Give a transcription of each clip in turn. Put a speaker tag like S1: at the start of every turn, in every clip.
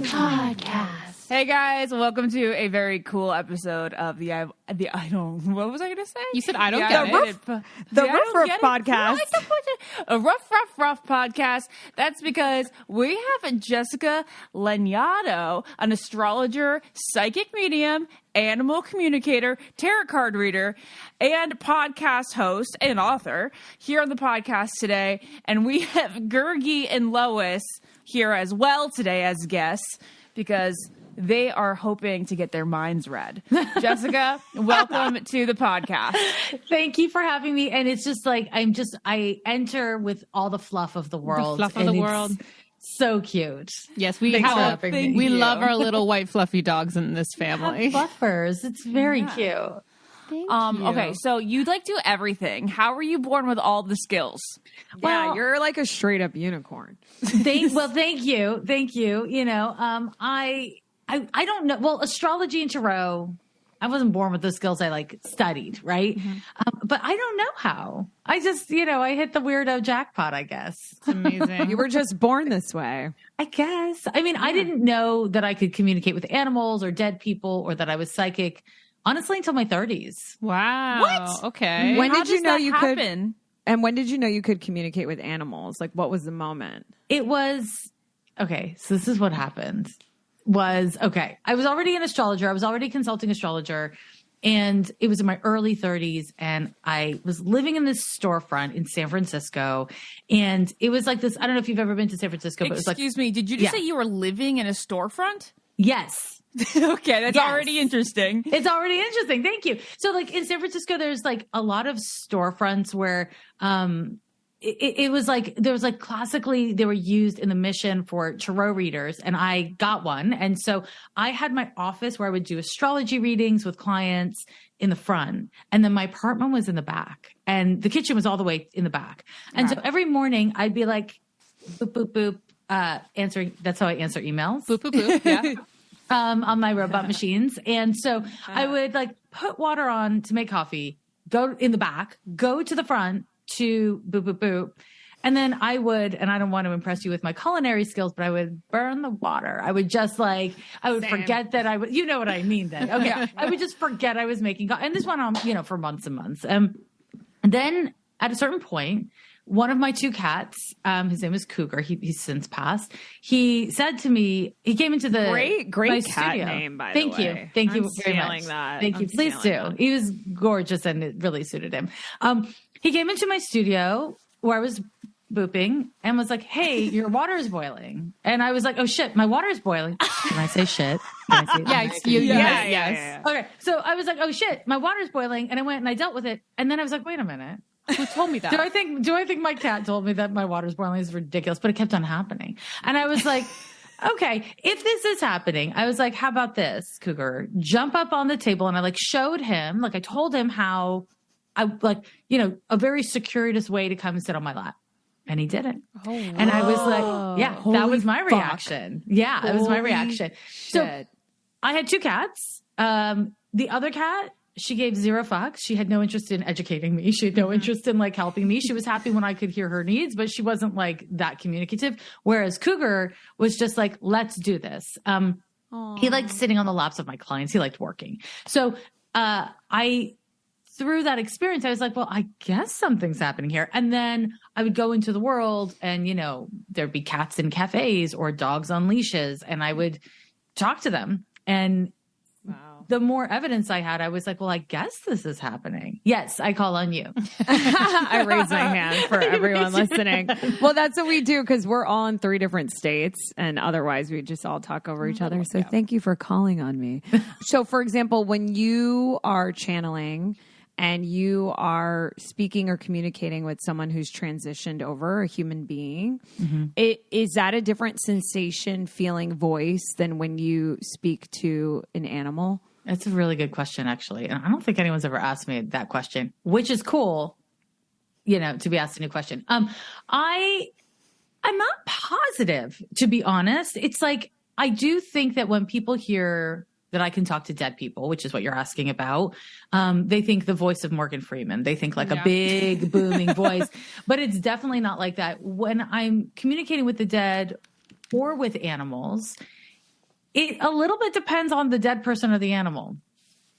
S1: Podcast. Hey guys, welcome to a very cool episode of the I don't, what was I going to say?
S2: You said I don't get it.
S1: The
S3: Rough Podcast.
S1: A rough podcast. That's because we have Jessica Lanyadoo, an astrologer, psychic medium, animal communicator, tarot card reader, and podcast host and author here on the podcast today. And we have Gurgi and Lois here as well today as guests because they are hoping to get their minds read. Jessica, welcome to the podcast.
S3: Thank you for having me. And it's just like, I enter with all the fluff of the world.
S2: The fluff of the world.
S3: So cute.
S2: Yes, we love our little white fluffy dogs in this family.
S3: Fluffers. It's very cute.
S2: Thank you.
S1: Okay, so you do everything. How were you born with all the skills?
S4: Yeah, you're like a straight up unicorn.
S3: Thank you. Thank you. You know, I don't know. Well, astrology and tarot, I wasn't born with those skills. I studied, right? Mm-hmm. But I don't know how. I just, I hit the weirdo jackpot, I guess.
S2: It's amazing.
S4: You were just born this way.
S3: I guess. I mean, I didn't know that I could communicate with animals or dead people or that I was psychic, honestly, until my 30s.
S2: Wow.
S1: What?
S2: Okay.
S4: When
S1: How
S4: did you
S1: does
S4: know
S1: that
S4: you
S1: happen?
S4: And when did you know you could communicate with animals? Like, what was the moment?
S3: It was, okay, so this is what happened. I was already an astrologer. I was already a consulting astrologer. And it was in my early 30s. And I was living in this storefront in San Francisco. And it was like this. I don't know if you've ever been to San Francisco, but it was
S1: Excuse me, did you just say you were living in a storefront?
S3: Yes.
S1: Okay, that's already interesting.
S3: It's already interesting. Thank you. So in San Francisco, there's a lot of storefronts where it was there was classically they were used in the mission for tarot readers, and I got one. And so I had my office where I would do astrology readings with clients in the front, and then my apartment was in the back, and the kitchen was all the way in the back. And so every morning I'd be like, boop, boop, boop, answering. That's how I answer emails.
S2: Boop, boop, boop. Yeah.
S3: On my robot machines. And so I would put water on to make coffee, go in the back, go to the front to boop, boop, boop. And then I would, and I don't want to impress you with my culinary skills, but I would burn the water. I would just I would forget that I would, you know what I mean then. Okay. I would just forget I was making, and this went on, for months and months. And then at a certain point, one of my two cats, his name is Cougar. He's since passed. He said to me, he came into the
S4: great cat
S3: studio.
S4: name, by the way.
S3: Thank you
S4: I'm
S3: very
S4: stealing
S3: much.
S4: that.
S3: Thank you.
S4: I'm
S3: Please do.
S4: stealing that.
S3: He was gorgeous and it really suited him. He came into my studio where I was booping and was like, "Hey, your water is boiling." And I was like, "Oh shit, my water is boiling." Can I say shit? Can I say
S2: Yes.
S3: Okay. So I was like, "Oh shit, my water is boiling." And I went and I dealt with it. And then I was like, "Wait a minute.
S2: Who told me that?
S3: Do I think my cat told me that my water's boiling is ridiculous?" But it kept on happening. And I was like, okay, if this is happening, I was like, how about this, Cougar? Jump up on the table. And I showed him, I told him how I a very circuitous way to come and sit on my lap. And he didn't. Oh, and I was like, yeah, that was my reaction. Yeah, it was my reaction.
S4: Shit.
S3: So I had two cats. The other cat, she gave zero fucks. She had no interest in educating me. She had no interest in helping me. She was happy when I could hear her needs, but she wasn't that communicative. Whereas Cougar was just let's do this. He liked sitting on the laps of my clients. He liked working. So through that experience, I was like, well, I guess something's happening here. And then I would go into the world and, there'd be cats in cafes or dogs on leashes, and I would talk to them. And the more evidence I had, I was like, well, I guess this is happening. Yes, I call on you.
S4: I raise my hand for everyone listening. Well, that's what we do because we're all in 3 different states, and otherwise we just all talk over each other. So thank you for calling on me. So, for example, when you are channeling and you are speaking or communicating with someone who's transitioned over, a human being, is that a different sensation, feeling, voice than when you speak to an animal?
S3: That's a really good question, actually. And I don't think anyone's ever asked me that question, which is cool, to be asked a new question. I'm not positive, to be honest. It's I do think that when people hear that I can talk to dead people, which is what you're asking about. They think the voice of Morgan Freeman. They think like a big booming voice, but it's definitely not like that. When I'm communicating with the dead or with animals, it a little bit depends on the dead person or the animal.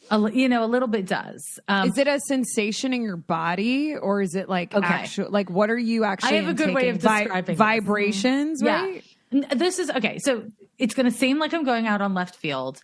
S3: A little bit does.
S4: Is it a sensation in your body, or is it like actual? Like, what are you actually?
S3: I have a good way of describing
S4: vibrations, right?
S3: Yeah. This is okay. So it's going to seem like I'm going out on left field.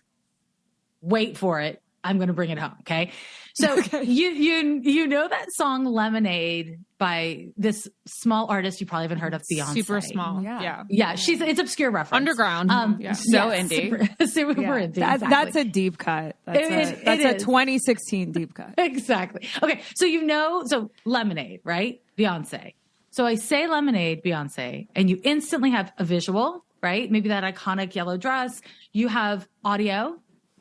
S3: Wait for it. I'm going to bring it home. Okay. So you know that song Lemonade by this small artist you probably haven't heard of, Beyonce.
S2: Super small. Yeah.
S3: It's obscure reference.
S2: Underground.
S3: So indie. Super indie.
S4: That's a deep cut. That's a 2016 deep cut.
S3: Exactly. Okay. So Lemonade, right? Beyonce. So I say Lemonade, Beyonce, and you instantly have a visual, right? Maybe that iconic yellow dress. You have audio.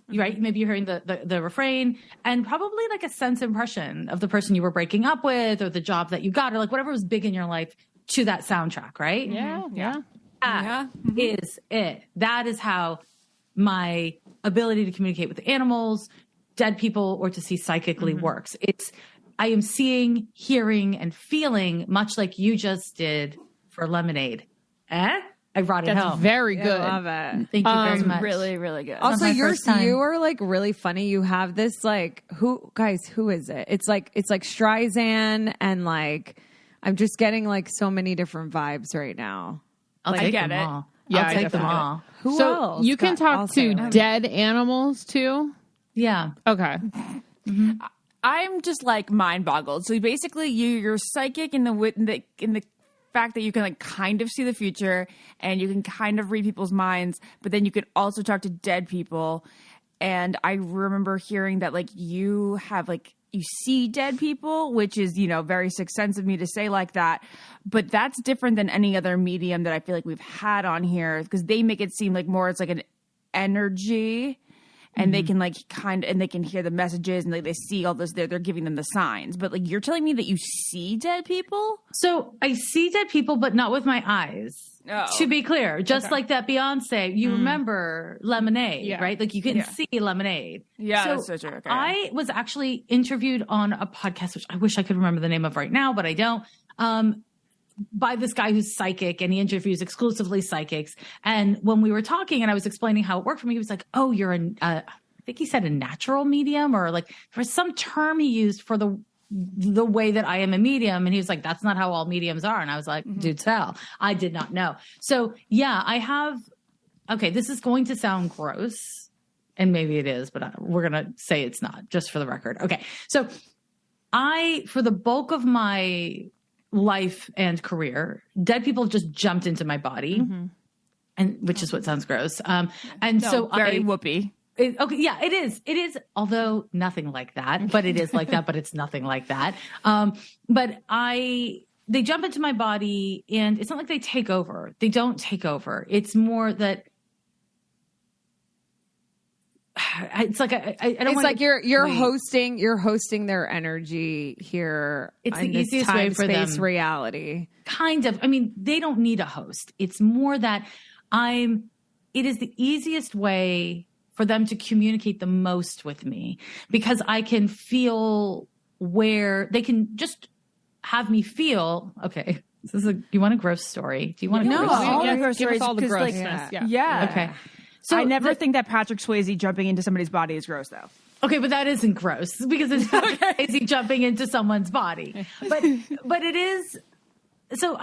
S3: Right? Maybe you're hearing the refrain, and probably like a sense impression of the person you were breaking up with, or the job that you got, or like whatever was big in your life to that soundtrack, right?
S2: Yeah.
S3: That is it. That is how my ability to communicate with animals, dead people, or to see psychically works. I am seeing, hearing, and feeling much like you just did for Lemonade. I brought it home.
S2: Very good.
S4: I love it.
S3: Thank you very much.
S1: Really, really good.
S4: Also, you are like really funny. You have this like who is it? It's like Streisand, and like I'm just getting like so many different vibes right now.
S3: I'll take them all.
S2: Yeah,
S3: I'll take them all.
S4: Who
S2: so
S4: else?
S2: You can talk to dead animals too?
S3: Yeah.
S2: Okay.
S1: I'm just like mind boggled. So basically you're psychic in the fact that you can like kind of see the future and you can kind of read people's minds, but then you can also talk to dead people. And I remember hearing that like you see dead people, which is, very Sixth Sense of me to say like that, but that's different than any other medium that I feel like we've had on here, because they make it seem like more it's like an energy. And they can like and they can hear the messages, and they see all this. They're giving them the signs. But like you're telling me that you see dead people?
S3: So I see dead people, but not with my eyes. Oh. To be clear, just like that Beyonce, you remember Lemonade, right? Like you can see Lemonade.
S1: Yeah, that's so true. Okay.
S3: I was actually interviewed on a podcast, which I wish I could remember the name of right now, but I don't. By this guy who's psychic, and he interviews exclusively psychics. And when we were talking and I was explaining how it worked for me, he was like, oh, you're I think he said a natural medium, or like for some term he used for the way that I am a medium. And he was like, that's not how all mediums are. And I was like, do tell. I did not know. So yeah, I have, okay, this is going to sound gross, and maybe it is, but we're going to say it's not, just for the record. Okay. So for the bulk of my life and career, dead people just jumped into my body, and which is what sounds gross. So
S1: very whoopee.
S3: Okay, yeah, it is. It is, although nothing like that, but it is like that, but it's nothing like that. But they jump into my body, and it's not like they take over. They don't take over. It's more that it's like I don't.
S4: It's like you're hosting their energy here.
S3: It's the easiest way for them.
S4: Reality,
S3: kind of. I mean, they don't need a host. It's more that it is the easiest way for them to communicate the most with me, because I can feel where they can just have me feel. Okay, you want a gross story? Do you want a gross story?
S1: Yeah, gross stories.
S2: All the grossness.
S1: Like, yeah.
S3: Okay.
S1: So I never think that Patrick Swayze jumping into somebody's body is gross, though.
S3: Okay, but that isn't gross, because it's crazy jumping into someone's body. But it is. So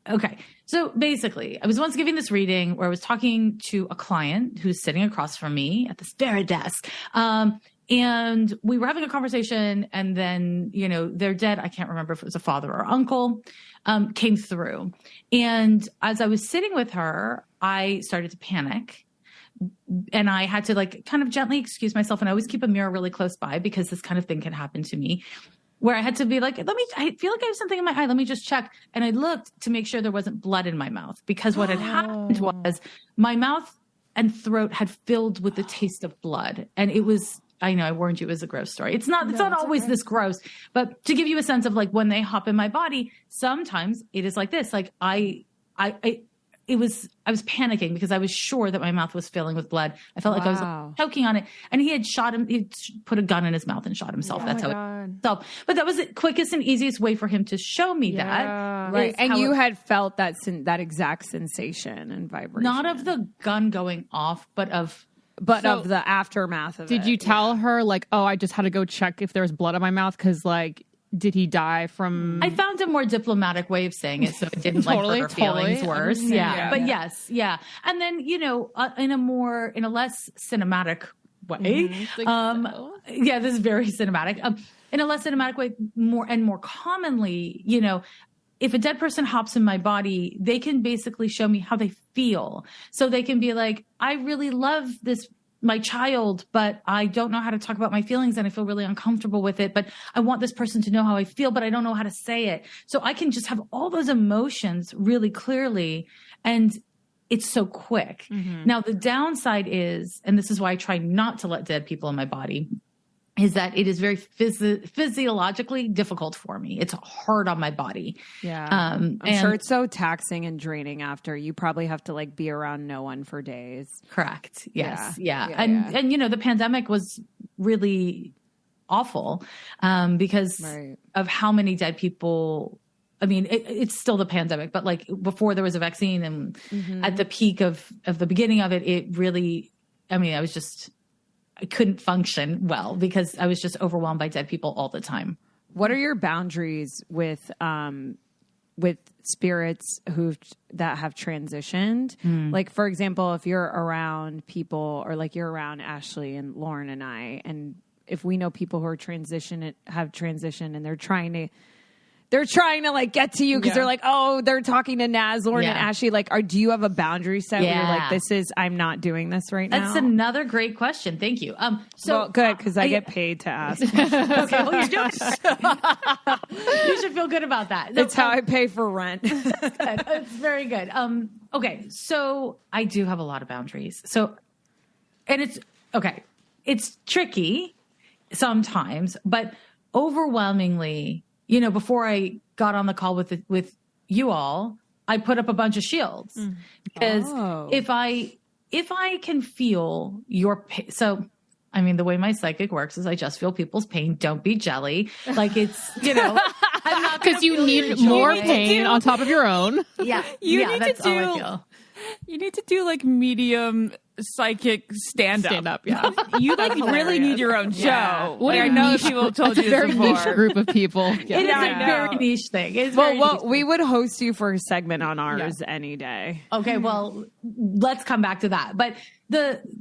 S3: okay. So basically, I was once giving this reading where I was talking to a client who's sitting across from me at this very desk. And we were having a conversation, and then, they're dead. I can't remember if it was a father or uncle, came through. And as I was sitting with her, I started to panic, and I had to like kind of gently excuse myself. And I always keep a mirror really close by, because this kind of thing can happen to me, where I had to be like, I feel like I have something in my eye. Let me just check. And I looked to make sure there wasn't blood in my mouth, because what had happened was my mouth and throat had filled with the taste of blood. And it was, I know I warned you, it was a gross story. It's not always this gross, but to give you a sense of like when they hop in my body, sometimes it is like this. Like I was panicking because I was sure that my mouth was filling with blood. I felt like I was choking on it. And he had he'd put a gun in his mouth and shot himself. That's how so, but that was the quickest and easiest way for him to show me that.
S4: Right. And you had felt that exact sensation and vibration.
S3: Not of the gun going off, but of
S4: the aftermath of it.
S2: Did you tell her like, oh, I just had to go check if there was blood in my mouth? Cause like, did he die from... I
S3: found a more diplomatic way of saying it so it didn't hurt her feelings worse. But yes. Yeah. And then, you know, in a less cinematic way. This is very cinematic. In a less cinematic way, more commonly, you know, if a dead person hops in my body, they can basically show me how they feel. So they can be like, I really love my child, but I don't know how to talk about my feelings and I feel really uncomfortable with it, but I want this person to know how I feel, but I don't know how to say it. So I can just have all those emotions really clearly, and it's so quick. Mm-hmm. Now, the downside is, and this is why I try not to let dead people in my body, is that it is very physiologically difficult for me. It's hard on my body.
S4: Yeah. I'm sure it's so taxing and draining after. You probably have to like be around no one for days.
S3: Correct. Yes. Yeah. And you know, the pandemic was really awful because of how many dead people. I mean, it's still the pandemic, but like before there was a vaccine and at the peak of the beginning of it, it really, I mean, I couldn't function well because I was just overwhelmed by dead people all the time.
S4: What are your boundaries with spirits that have transitioned? Like, for example, if you're around people, or like you're around Ashley and Lauren and I, and if we know people who are have transitioned and they're trying to like get to you because they're like, oh, they're talking to Naz, Lauren, and Ashley. Like, do you have a boundary set where you're like, I'm not doing this right now?
S3: That's another great question. Thank you.
S4: Good, because I get paid to ask.
S3: Okay, well, you're doing it. You should feel good about that.
S4: It's how I pay for rent.
S3: That's good. It's very good. Okay, so I do have a lot of boundaries. It's tricky sometimes, but overwhelmingly, you know, before I got on the call with you all, I put up a bunch of shields because if I can feel your pain, so I mean, the way my psychic works is I just feel people's pain. Don't be jelly. Like it's, you know, I'm not
S2: because you need more pain on top of your own.
S3: Yeah, that's all I feel.
S1: You need to do like medium psychic stand up.
S2: Yeah,
S1: you like really need your own show.
S2: Yeah.
S1: What I know people have told you
S2: a very
S1: this before.
S2: niche group of people.
S3: It is a very niche thing.
S4: We would host you for a segment on ours any day.
S3: Okay, well, let's come back to that. But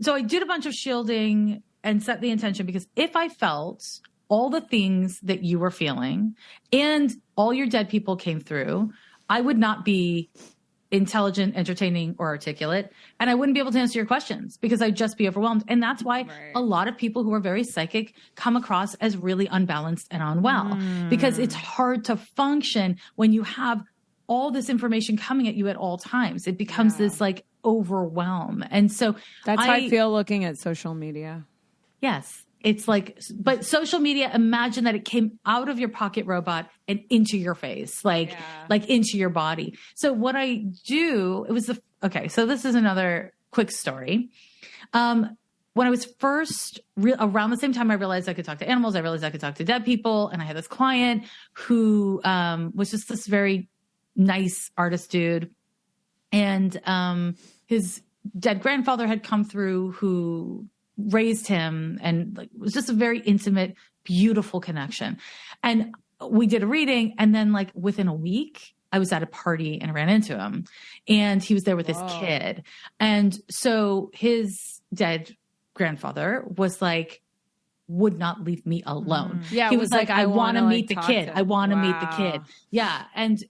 S3: so I did a bunch of shielding and set the intention because if I felt all the things that you were feeling and all your dead people came through, I would not be intelligent, entertaining, or articulate. And I wouldn't be able to answer your questions because I'd just be overwhelmed. And that's why a lot of people who are very psychic come across as really unbalanced and unwell because it's hard to function when you have all this information coming at you at all times. It becomes this like overwhelm. And so
S4: that's how I feel looking at social media.
S3: Yes. It's like, but social media, imagine that it came out of your pocket robot and into your face, like into your body. So what I do, so this is another quick story. When I was first, around the same time I realized I could talk to animals, I realized I could talk to dead people. And I had this client who was just this very nice artist dude. And his dead grandfather had come through who raised him, and like it was just a very intimate, beautiful connection. And we did a reading, and then like within a week I was at a party and ran into him, and he was there with his kid. And so his dead grandfather was like, would not leave me alone.
S4: Yeah,
S3: he was like, I want to meet the kid. I want to meet the kid. Yeah. And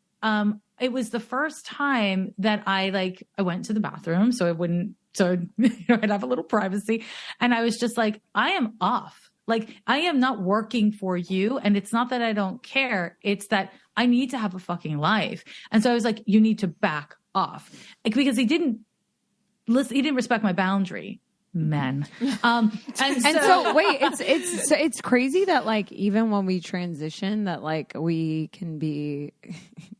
S3: it was the first time that I went to the bathroom so I'd have a little privacy. And I was just like, I am off. Like, I am not working for you. And it's not that I don't care. It's that I need to have a fucking life. And so I was like, you need to back off. Like, because he didn't respect my boundary. men.
S4: And so wait, it's crazy that like even when we transition that like we can be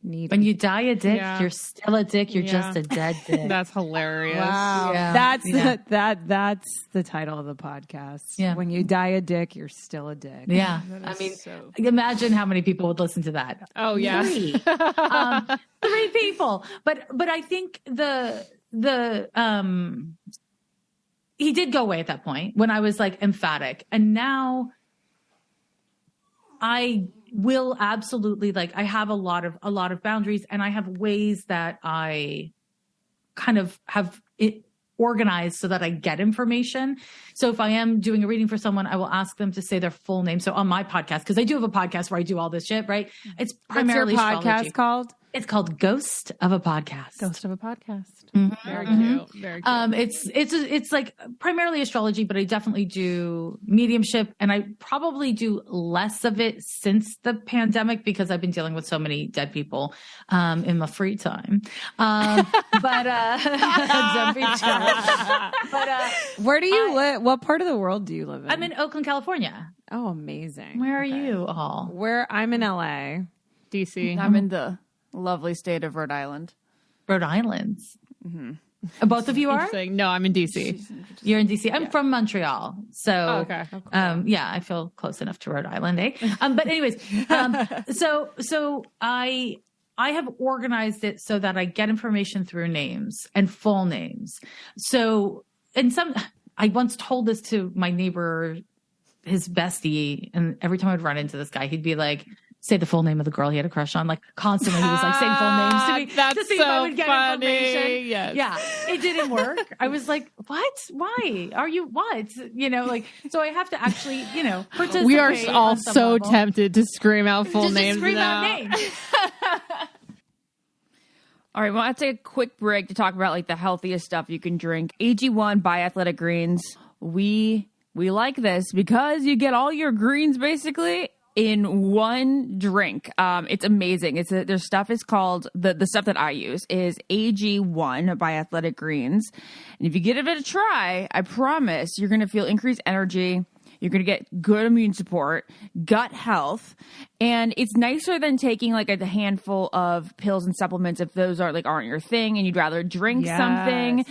S4: needy.
S3: When you die a dick, you're still a dick. You're just a dead dick.
S2: That's hilarious.
S4: Wow.
S3: Yeah.
S4: That's the title of the podcast.
S3: Yeah.
S4: When you die a dick, you're still a dick.
S3: Yeah. I mean, imagine how many people would listen to that.
S2: Oh yeah.
S3: 3. 3 people. But I think he did go away at that point when I was like emphatic. And now I will absolutely like, I have a lot of boundaries, and I have ways that I kind of have it organized so that I get information. So if I am doing a reading for someone, I will ask them to say their full name. So on my podcast, because I do have a podcast where I do all this shit, right? It's primarily
S4: What's your podcast
S3: astrology.
S4: called?
S3: It's called Ghost of a Podcast.
S2: Ghost of a podcast.
S3: Mm-hmm.
S2: Very cute. Very cute.
S3: It's like primarily astrology, but I definitely do mediumship, and I probably do less of it since the pandemic because I've been dealing with so many dead people in my free time. Don't be jealous. But
S4: where do you live? What part of the world do you live in?
S3: I'm in Oakland, California.
S4: Oh, amazing.
S3: Where are you all?
S4: Where I'm in LA.
S2: DC.
S1: I'm in the lovely state of Rhode Island.
S3: Rhode Island. Mm-hmm. Both of you are?
S2: No, I'm in DC.
S3: You're in DC. I'm from Montreal. So,
S2: okay.
S3: Yeah, I feel close enough to Rhode Island, eh? But anyways, so I have organized it so that I get information through names and full names. So, I once told this to my neighbor, his bestie, and every time I'd run into this guy, he'd be like, say the full name of the girl he had a crush on. Like constantly he was like saying full names to me to see if I would get information.
S2: Yes.
S3: Yeah. It didn't work. I was like, what? Why? Are you what? Like, so I have to actually, participate.
S2: We are all
S3: on some
S2: so
S3: level.
S2: tempted to scream out full
S3: Just
S2: names
S3: to scream
S2: now.
S3: out names.
S1: All right, well, I'll take a quick break to talk about like the healthiest stuff you can drink. AG1 by Athletic Greens. We like this because you get all your greens basically in one drink. It's amazing. Their stuff is called, the stuff that I use is AG1 by Athletic Greens. And if you give it a try, I promise you're going to feel increased energy. You're going to get good immune support, gut health, and it's nicer than taking like a handful of pills and supplements if those aren't your thing and you'd rather drink something.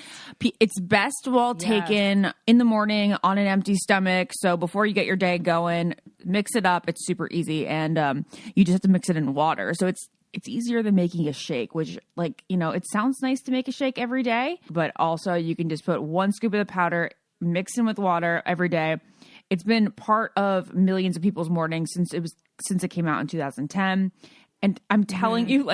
S1: It's best while taken in the morning on an empty stomach. So before you get your day going, mix it up. It's super easy, and you just have to mix it in water. So it's easier than making a shake, which it sounds nice to make a shake every day, but also you can just put 1 scoop of the powder, mix in with water every day. It's been part of millions of people's mornings since it came out in 2010. And I'm telling you,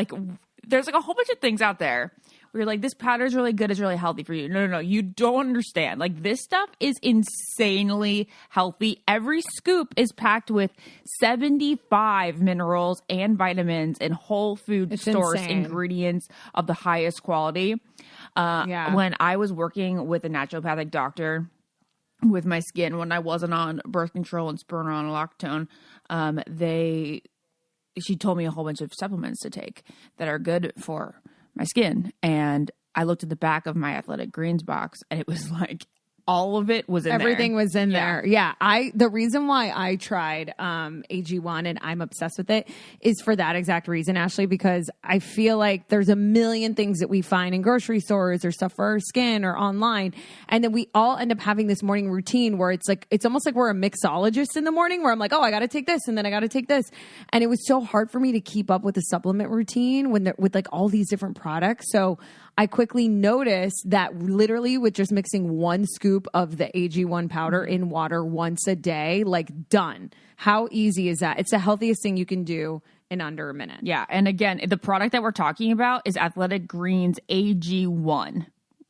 S1: there's a whole bunch of things out there where you're like, this powder is really good, it's really healthy for you. No, you don't understand. This stuff is insanely healthy. Every scoop is packed with 75 minerals and vitamins and whole food source ingredients of the highest quality. When I was working with a naturopathic doctor with my skin, when I wasn't on birth control and spironolactone, she told me a whole bunch of supplements to take that are good for my skin. And I looked at the back of my Athletic Greens box, and it was like all of it was in
S4: Everything
S1: there.
S4: was in there. Yeah. The reason why I tried AG1 and I'm obsessed with it is for that exact reason, Ashley, because I feel like there's a million things that we find in grocery stores or stuff for our skin or online. And then we all end up having this morning routine where it's almost like we're a mixologist in the morning where I'm like, oh, I got to take this and then I got to take this. And it was so hard for me to keep up with the supplement routine with like all these different products. So I quickly noticed that literally with just mixing 1 scoop of the AG1 powder in water once a day, done. How easy is that? It's the healthiest thing you can do in under a minute.
S1: Yeah. And again, the product that we're talking about is Athletic Greens AG1.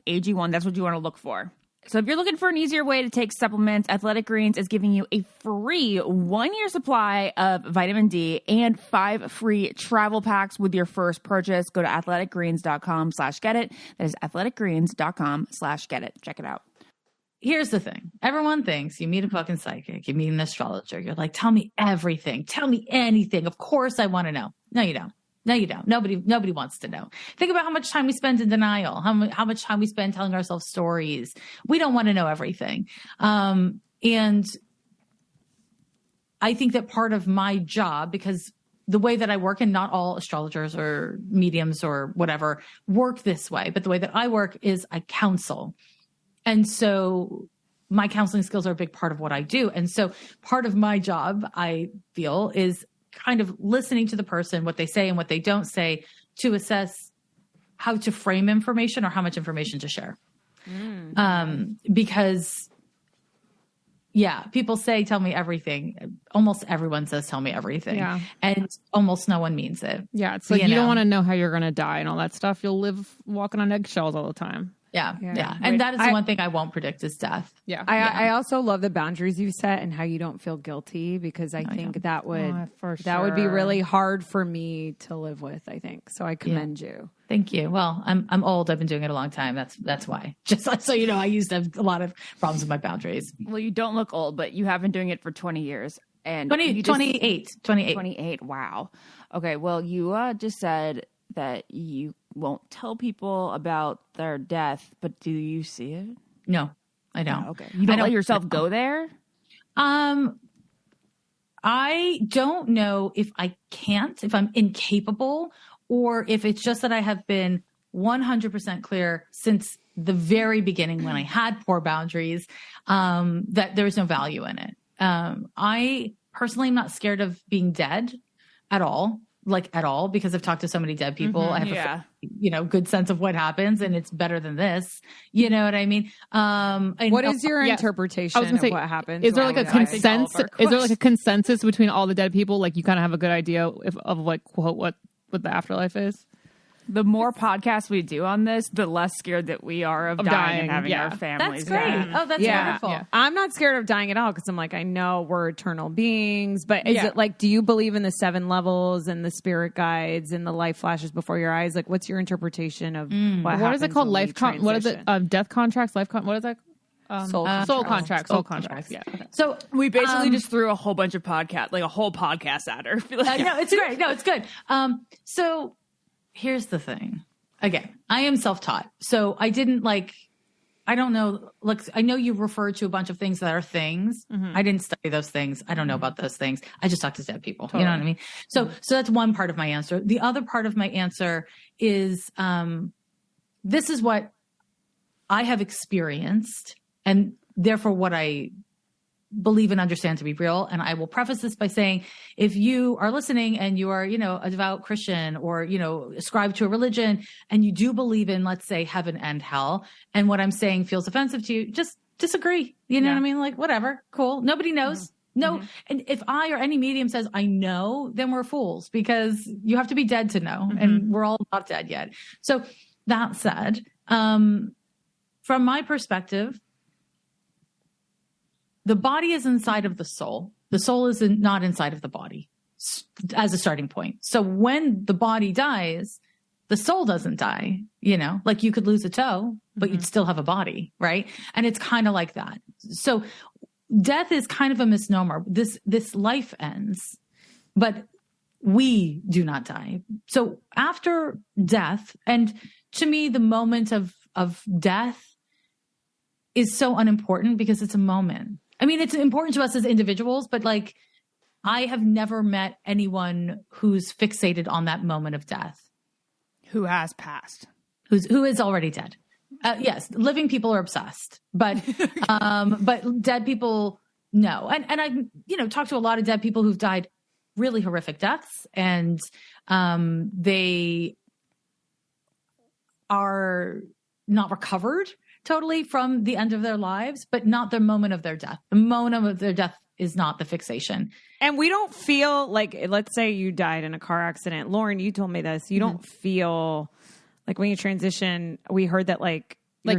S1: AG1, that's what you want to look for. So if you're looking for an easier way to take supplements, Athletic Greens is giving you a free 1-year supply of vitamin D and 5 free travel packs with your first purchase. Go to athleticgreens.com/getit. That is athleticgreens.com/getit. Check it out.
S3: Here's the thing. Everyone thinks you meet a fucking psychic, you meet an astrologer. You're like, tell me everything. Tell me anything. Of course I want to know. No, you don't. No, you don't. Nobody wants to know. Think about how much time we spend in denial, how much time we spend telling ourselves stories. We don't want to know everything. And I think that part of my job, because the way that I work, and not all astrologers or mediums or whatever work this way, but the way that I work is I counsel. And so my counseling skills are a big part of what I do. And so part of my job, I feel, is kind of listening to the person, what they say and what they don't say, to assess how to frame information or how much information to share. Because people say, tell me everything. Almost everyone says, tell me everything. Yeah. And almost no one means it.
S2: Yeah. It's like, you don't want to know how you're going to die and all that stuff. You'll live walking on eggshells all the time.
S3: Yeah. And that is the one thing I won't predict is death.
S4: Yeah. I also love the boundaries you set and how you don't feel guilty, because I think that would be really hard for me to live with, I think. So I commend you.
S3: Thank you. Well, I'm old. I've been doing it a long time. That's why. Just so you know, I used to have a lot of problems with my boundaries.
S1: Well, you don't look old, but you have been doing it for 20 years. And
S3: 28.
S1: Wow. Okay. Well, you just said that you won't tell people about their death, but do you see it?
S3: No, I don't.
S1: Oh, okay. You don't let yourself go there?
S3: I don't know if I can't, if I'm incapable, or if it's just that I have been 100% clear since the very beginning when I had poor boundaries, that there's no value in it. I personally am not scared of being dead at all. Because I've talked to so many dead people. I have a good sense of what happens, and it's better than this. You know what I mean?
S4: What is your interpretation of what happens?
S2: Is there like a consensus? Is there like a consensus between all the dead people? Like, you kind of have a good idea of like what the afterlife is?
S1: The more podcasts we do on this, the less scared that we are of dying and having our families.
S3: That's great.
S1: Die.
S3: Oh, that's wonderful.
S4: Yeah. I'm not scared of dying at all, because I'm like, I know we're eternal beings. But is it like, do you believe in the 7 levels and the spirit guides and the life flashes before your eyes? Like, what's your interpretation of what
S2: is it called? What is it? Death contracts? What is that?
S3: Soul contracts.
S2: Soul contracts. Yeah. Okay.
S3: So
S1: we basically just threw a whole bunch of podcasts, like a whole podcast at her.
S3: No, it's great. No, it's good. So here's the thing. Again, I am self-taught. So I didn't I don't know. Like, I know you referred to a bunch of things that are things. I didn't study those things. I don't know about those things. I just talk to dead people. Totally. You know what I mean? So that's one part of my answer. The other part of my answer is, this is what I have experienced, and therefore what I believe and understand to be real. And I will preface this by saying, if you are listening and you are, a devout Christian, or, ascribe to a religion, and you do believe in, let's say, heaven and hell, and what I'm saying feels offensive to you, just disagree. You know what I mean? Like, whatever. Cool. Nobody knows. No. And if I or any medium says I know, then we're fools, because you have to be dead to know. And we're all not dead yet. So that said, from my perspective, the body is inside of the soul. The soul is not inside of the body as a starting point. So when the body dies, the soul doesn't die, like you could lose a toe, but you'd still have a body, right? And it's kind of like that. So death is kind of a misnomer. This life ends, but we do not die. So after death, and to me, the moment of death is so unimportant, because it's a moment. I mean, it's important to us as individuals, but I have never met anyone who's fixated on that moment of death.
S1: Who has passed.
S3: Who is already dead. Yes, living people are obsessed, but dead people, no. And I've, talked to a lot of dead people who've died really horrific deaths, and they are not recovered totally from the end of their lives, but not the moment of their death. The moment of their death is not the fixation.
S4: And we don't feel like, let's say you died in a car accident. Lauren, you told me this. You don't feel like when you transition, we heard that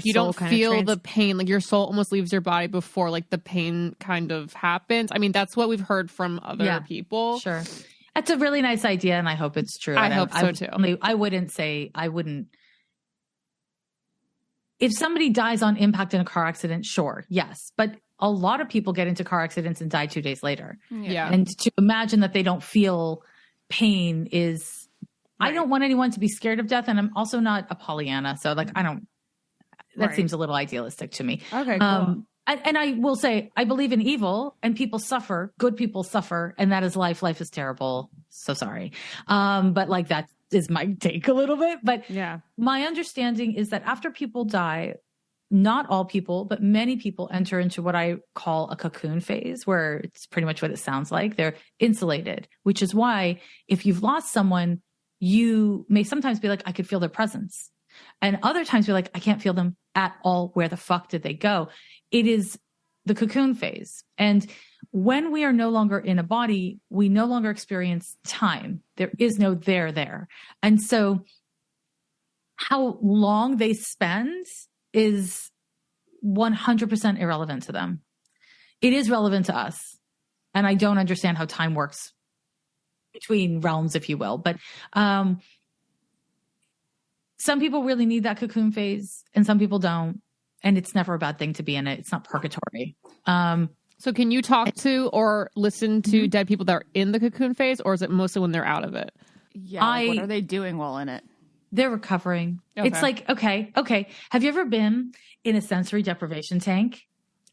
S2: you don't feel the pain, like your soul almost leaves your body before the pain kind of happens. I mean, that's what we've heard from other people.
S3: Sure. That's a really nice idea, and I hope it's true.
S2: I hope so too.
S3: I wouldn't. If somebody dies on impact in a car accident, sure, yes. But a lot of people get into car accidents and die 2 days later.
S2: Yeah.
S3: And to imagine that they don't feel pain is I don't want anyone to be scared of death. And I'm also not a Pollyanna. So like, that seems a little idealistic to me.
S4: Okay, cool.
S3: And I will say, I believe in evil and people suffer, good people suffer. And that is life. Life is terrible. So sorry. But like, that is my take a little bit. But
S4: yeah,
S3: my understanding is that after people die, not all people, but many people enter into what I call a cocoon phase, where it's pretty much what it sounds like. They're insulated, which is why if you've lost someone, you may sometimes be like, I could feel their presence. And other times you're like, I can't feel them at all. Where the fuck did they go? It is the cocoon phase. And when we are no longer in a body, we no longer experience time. There is no there. And so how long they spend is 100% irrelevant to them. It is relevant to us. And I don't understand how time works between realms, if you will. But some people really need that cocoon phase and some people don't. And it's never a bad thing to be in it. It's not purgatory.
S2: So can you talk to or listen to dead people that are in the cocoon phase, or is it mostly when they're out of it?
S1: Yeah. What are they doing while in it?
S3: They're recovering.
S2: Okay.
S3: It's like, okay. Have you ever been in a sensory deprivation tank?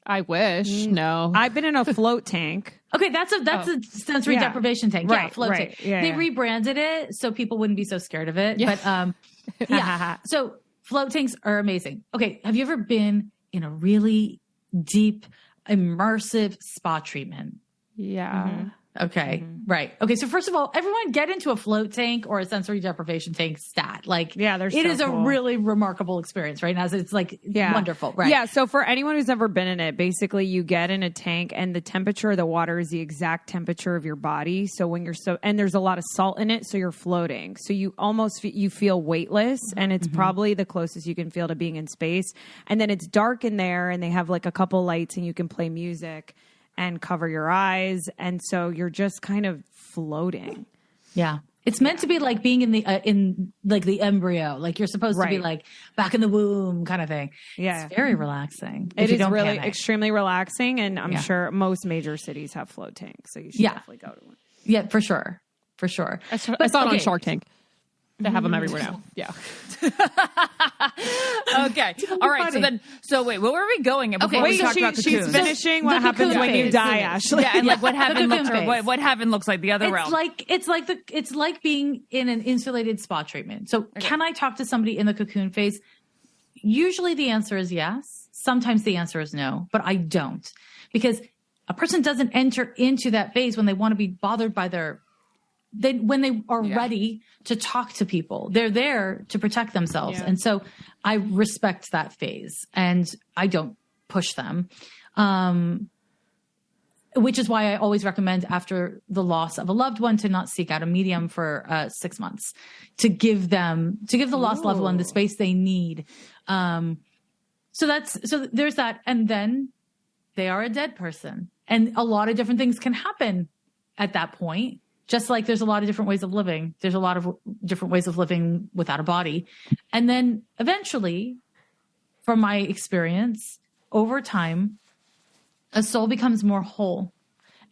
S2: I wish. No.
S4: I've been in a float tank.
S3: Okay, that's a sensory deprivation tank.
S4: Right,
S3: Yeah, float tank.
S4: Yeah,
S3: they rebranded it so people wouldn't be so scared of it.
S2: Yeah.
S3: But yeah. So float tanks are amazing. Okay, have you ever been in a really deep, immersive spa treatment?
S2: Yeah.
S3: Okay. Right. Okay. So first of all, everyone get into a float tank or a sensory deprivation tank stat. Like,
S4: yeah,
S3: it is a really remarkable experience, right? Now, it's like wonderful, right?
S4: Yeah. So for anyone who's ever been in it, basically you get in a tank and the temperature of the water is the exact temperature of your body. So when you're and there's a lot of salt in it, so you're floating. So you almost, you feel weightless, and it's probably the closest you can feel to being in space. And then it's dark in there and they have like a couple lights and you can play music and cover your eyes. And so you're just kind of floating.
S3: Yeah. It's meant to be like being in the embryo, like you're supposed to be like back in the womb kind of thing.
S4: Yeah.
S3: It's very relaxing.
S4: It is really extremely relaxing. And I'm sure most major cities have float tanks. So you should definitely go to one.
S3: Yeah, for sure. For sure.
S2: I saw it on Shark Tank. They have them everywhere now. Yeah.
S1: Okay. All right.
S3: funny.
S1: So wait, where were we going? Before we talked about
S4: she's
S1: cocoons?
S4: finishing what happens when you die, Ashley.
S1: Yeah, and like what heaven
S3: cocoon
S1: looks, or
S3: phase.
S1: what heaven looks like, the other realm.
S3: It's like being in an insulated spa treatment. So can I talk to somebody in the cocoon phase? Usually the answer is yes. Sometimes the answer is no, but I don't, because a person doesn't enter into that phase when they want to be bothered by when they are ready to talk to people. They're there to protect themselves. Yeah. And so I respect that phase and I don't push them. Which is why I always recommend after the loss of a loved one to not seek out a medium for 6 months, to give the lost loved one the space they need. So there's that. And then they are a dead person, and a lot of different things can happen at that point. Just like there's a lot of different ways of living. There's a lot of different ways of living without a body. And then eventually, from my experience, over time, a soul becomes more whole.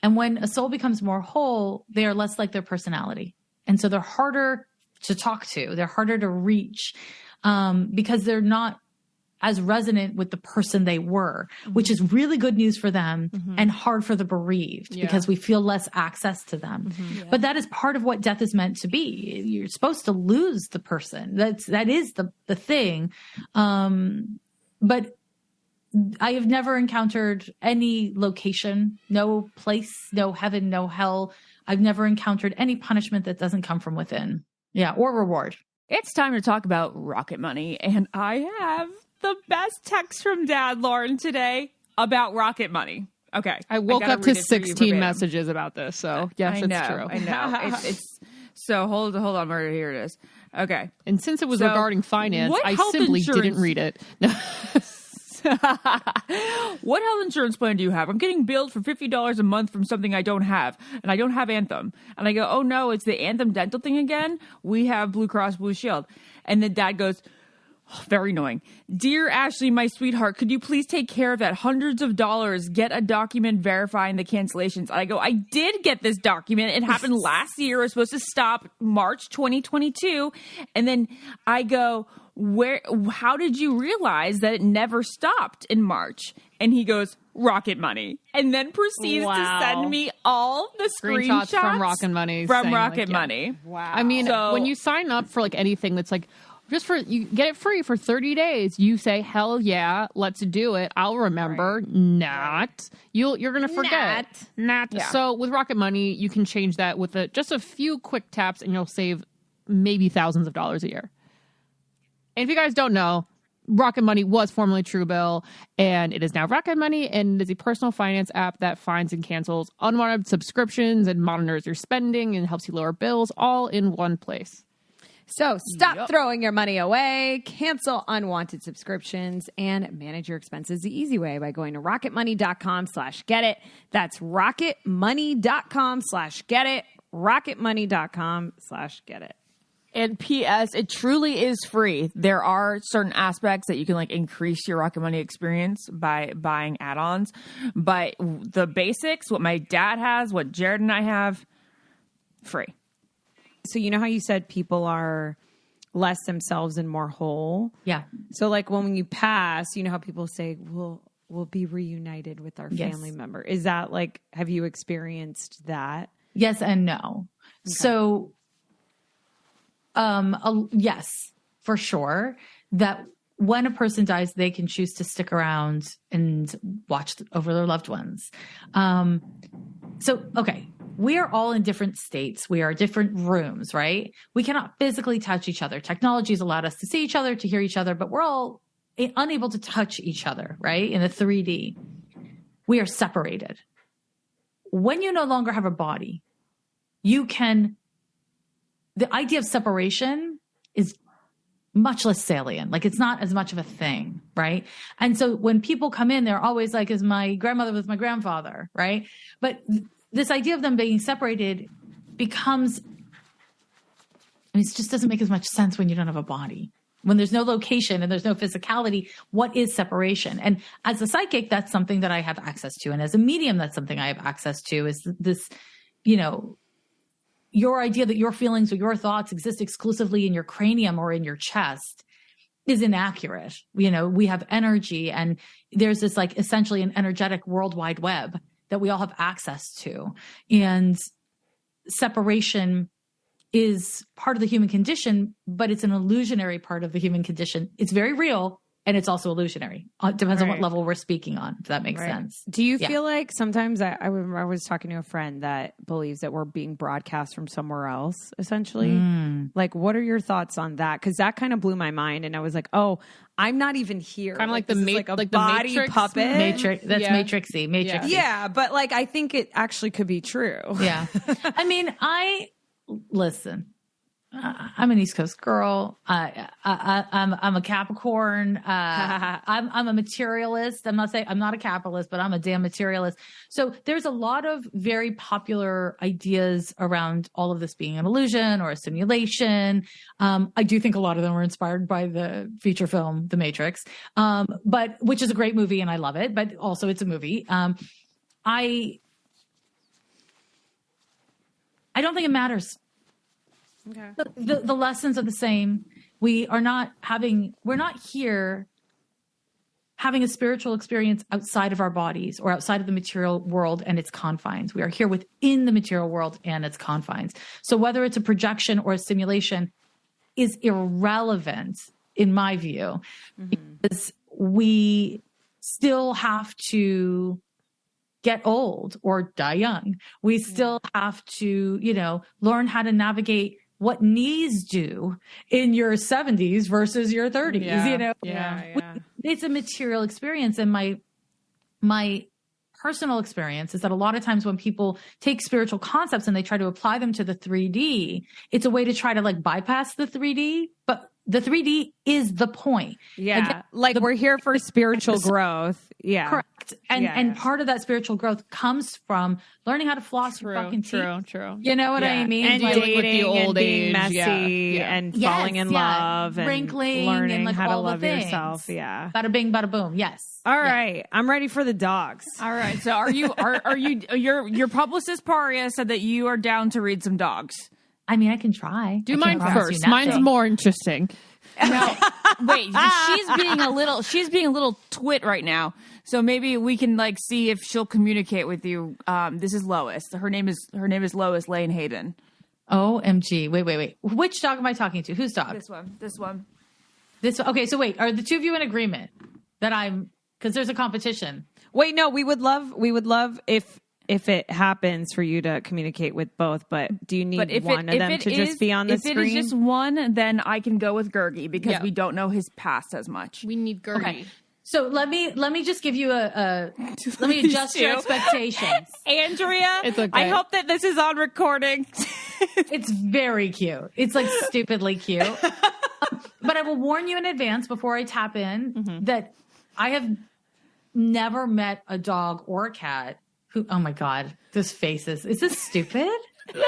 S3: And when a soul becomes more whole, they are less like their personality. And so they're harder to talk to. They're harder to reach because they're not as resonant with the person they were, which is really good news for them and hard for the bereaved because we feel less access to them. Yeah. But that is part of what death is meant to be. You're supposed to lose the person. That is the thing. But I have never encountered any location, no place, no heaven, no hell. I've never encountered any punishment that doesn't come from within. Yeah. Or reward.
S1: It's time to talk about rocket money. And I have the best text from Dad, Lauren, today about rocket money. Okay.
S2: I woke up to 16 messages about this. So yes, it's true.
S1: I know. It's so hold on, Murder. Here it is. Okay.
S2: And since it was regarding finance, I simply didn't read it.
S1: What health insurance plan do you have? I'm getting billed for $50 a month from something I don't have, and I don't have Anthem. And I go, oh no, it's the Anthem dental thing again. We have Blue Cross Blue Shield. And then Dad goes, Very annoying. Dear Ashley, my sweetheart, could you please take care of that? Hundreds of dollars. Get a document verifying the cancellations. I go, I did get this document. It happened last year. It was supposed to stop March 2022. And then I go, how did you realize that it never stopped in March? And he goes, Rocket Money. And then proceeds to send me all the screenshots
S2: from Rocket Money.
S1: From Rocket Money.
S4: Wow.
S2: I mean, when you sign up for like anything that's like, you get it free for 30 days. You say, hell yeah, let's do it. I'll remember. Not. You're going to forget. Not. Yeah. So with Rocket Money, you can change that with just a few quick taps and you'll save maybe thousands of dollars a year. And if you guys don't know, Rocket Money was formerly Truebill, and it is now Rocket Money, and it is a personal finance app that finds and cancels unwanted subscriptions and monitors your spending and helps you lower bills all in one place.
S4: So stop throwing your money away, cancel unwanted subscriptions, and manage your expenses the easy way by going to rocketmoney.com/getit. That's rocketmoney.com/getit. rocketmoney.com/getit.
S1: And P.S., it truly is free. There are certain aspects that you can like increase your Rocket Money experience by buying add-ons. But the basics, what my dad has, what Jared and I have, free.
S4: So you know how you said people are less themselves and more whole?
S3: Yeah.
S4: So like when you pass, you know how people say, we'll be reunited with our family member. Is that like, have you experienced that?
S3: Yes and no. Okay. So, yes, for sure. That when a person dies, they can choose to stick around and watch over their loved ones. Okay. We are all in different states. We are different rooms, right? We cannot physically touch each other. Technology has allowed us to see each other, to hear each other, but we're all unable to touch each other, right? In the 3D. We are separated. When you no longer have a body, the idea of separation is much less salient. Like it's not as much of a thing, right? And so when people come in, they're always like, is my grandmother with my grandfather, right? But this idea of them being separated becomes, it just doesn't make as much sense when you don't have a body. When there's no location and there's no physicality, what is separation? And as a psychic, that's something that I have access to. And as a medium, that's something I have access to is this, your idea that your feelings or your thoughts exist exclusively in your cranium or in your chest is inaccurate. We have energy and there's this like essentially an energetic world wide web that we all have access to. And separation is part of the human condition, but it's an illusionary part of the human condition. It's very real and it's also illusionary. It depends on what level we're speaking on, if that makes sense.
S4: Do you feel like sometimes I was talking to a friend that believes that we're being broadcast from somewhere else, essentially? Like, what are your thoughts on that? Because that kind of blew my mind. And I was like, oh, I'm not even here.
S2: Kind of like the body
S4: Matrix puppet.
S3: That's Matrixy. Matrixy.
S4: Yeah, but like, I think it actually could be true.
S3: Yeah. I mean, listen, I'm an East Coast girl. I'm a Capricorn. I'm a materialist. I'm not a capitalist, but I'm a damn materialist. So there's a lot of very popular ideas around all of this being an illusion or a simulation. I do think a lot of them were inspired by the feature film, The Matrix, but which is a great movie and I love it, but also it's a movie. I don't think it matters. Okay. The lessons are the same. We're not here having a spiritual experience outside of our bodies or outside of the material world and its confines. We are here within the material world and its confines. So whether it's a projection or a simulation is irrelevant in my view, because we still have to get old or die young. We still have to, learn how to navigate what knees do in your 70s versus your 30s, It's a material experience. And my personal experience is that a lot of times when people take spiritual concepts and they try to apply them to the 3D, it's a way to try to like bypass the 3D, but the 3D is the point.
S4: Yeah.
S3: Again,
S4: Like we're here for spiritual growth. Yeah.
S3: correct. And part of that spiritual growth comes from learning how to floss your fucking teeth.
S2: True.
S3: You know what I mean?
S4: And
S2: Like,
S4: dating
S2: with the old
S4: and being
S2: age,
S4: messy and falling in love and
S3: wrinkling
S4: learning
S3: and like
S4: how to
S3: all the
S4: love
S3: things.
S4: yourself. Yeah.
S3: Bada bing, bada boom. Yes.
S4: All right. I'm ready for the dogs.
S1: All right. So are you your publicist Paria said that you are down to read some dogs.
S3: I mean, I can try.
S2: Do
S3: I
S2: mine
S3: can't promise you
S2: first. Mine's
S3: nothing.
S2: more interesting.
S1: No, wait. She's being a little twit right now. So maybe we can like see if she'll communicate with you. This is Lois. Her name is Lois Lane Hayden.
S3: OMG. Wait. Which dog am I talking to? Whose dog?
S1: This one.
S3: This one. Okay, so wait, are the two of you in agreement that because there's a competition?
S4: Wait, no, we would love if it happens for you to communicate with both, but do you need one of them to just be on the screen?
S1: If it is just one, then I can go with Gurgi because we don't know his past as much.
S2: We need Gurgi.
S3: Okay. So let me just give you let me adjust your expectations.
S1: Andrea,
S2: It's okay.
S1: I hope that this is on recording.
S3: It's very cute. It's like stupidly cute. But I will warn you in advance before I tap in that I have never met a dog or a cat who, oh my God, this faces. Is this stupid?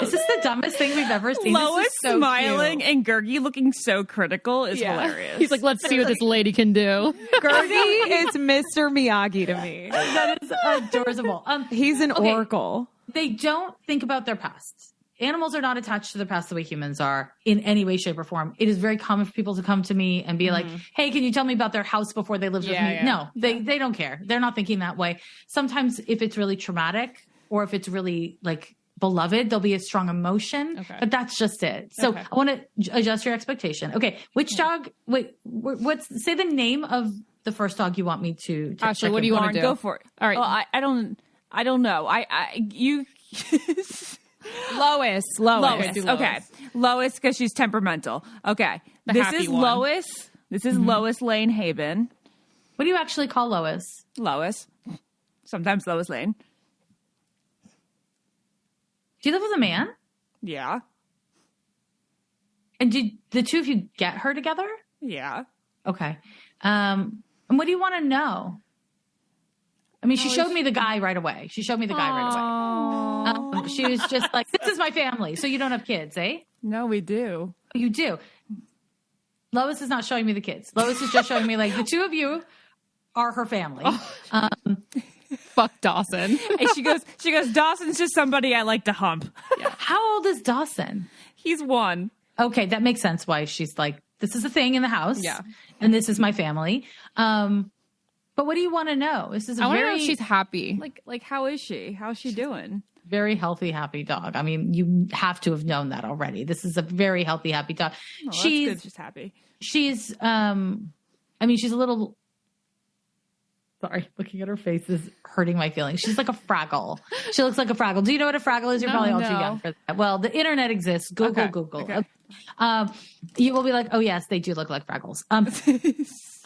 S3: Is this the dumbest thing we've ever seen?
S1: Lois
S3: This is so
S1: smiling
S3: cute.
S1: and Gurgi looking so critical is hilarious.
S2: He's like, let's see what this lady can do.
S4: Gurgi is Mr. Miyagi to me.
S3: That is adorable.
S4: He's an oracle.
S3: They don't think about their past. Animals are not attached to their past the way humans are in any way, shape, or form. It is very common for people to come to me and be like, hey, can you tell me about their house before they lived with me?
S2: Yeah.
S3: No, they don't care. They're not thinking that way. Sometimes if it's really traumatic or if it's really like beloved, there'll be a strong emotion, but that's just it. So I want to adjust your expectation. Okay. Which dog, say the name of the first dog you want me to
S2: Ashley,
S3: check
S2: what do
S3: in
S2: you
S3: for.
S2: want to do?
S1: Go for it.
S2: All right.
S1: Well, I don't know. You.
S4: Lois.
S1: Lois.
S2: do
S1: Okay. Lois, because she's temperamental. Okay. This
S2: happy
S1: is
S2: one.
S1: Lois. This is Lois Lane Haven.
S3: What do you actually call Lois?
S1: Lois. Sometimes Lois Lane.
S3: Do you live with a man?
S1: Yeah.
S3: And did the two of you get her together?
S1: Yeah.
S3: Okay. And what do you want to know? I mean, she showed me the guy right away. She was just like, this is my family. So you don't have kids, eh?
S1: No, we do.
S3: You do. Lois is not showing me the kids. Lois is just showing me like the two of you are her family.
S2: Fuck Dawson.
S1: And she goes, Dawson's just somebody I like to hump.
S3: How old is Dawson?
S1: He's one.
S3: Okay, that makes sense why she's like, this is a thing in the house.
S2: Yeah.
S3: And this is my family. But what do you want to know? This is a
S2: I want to know
S3: very,
S2: if she's happy.
S1: Like how is she? How's she doing?
S3: very healthy, happy dog. I mean, you have to have known that already. This is a very healthy, happy dog.
S1: Oh, that's good. She's happy.
S3: She's, I mean, she's a little, sorry, looking at her face is hurting my feelings. She's like a Fraggle. She looks like a Fraggle. Do you know what a Fraggle is? You're probably all too young for that. Well, the internet exists. Google.
S1: Okay.
S3: You will be like, oh yes, they do look like Fraggles.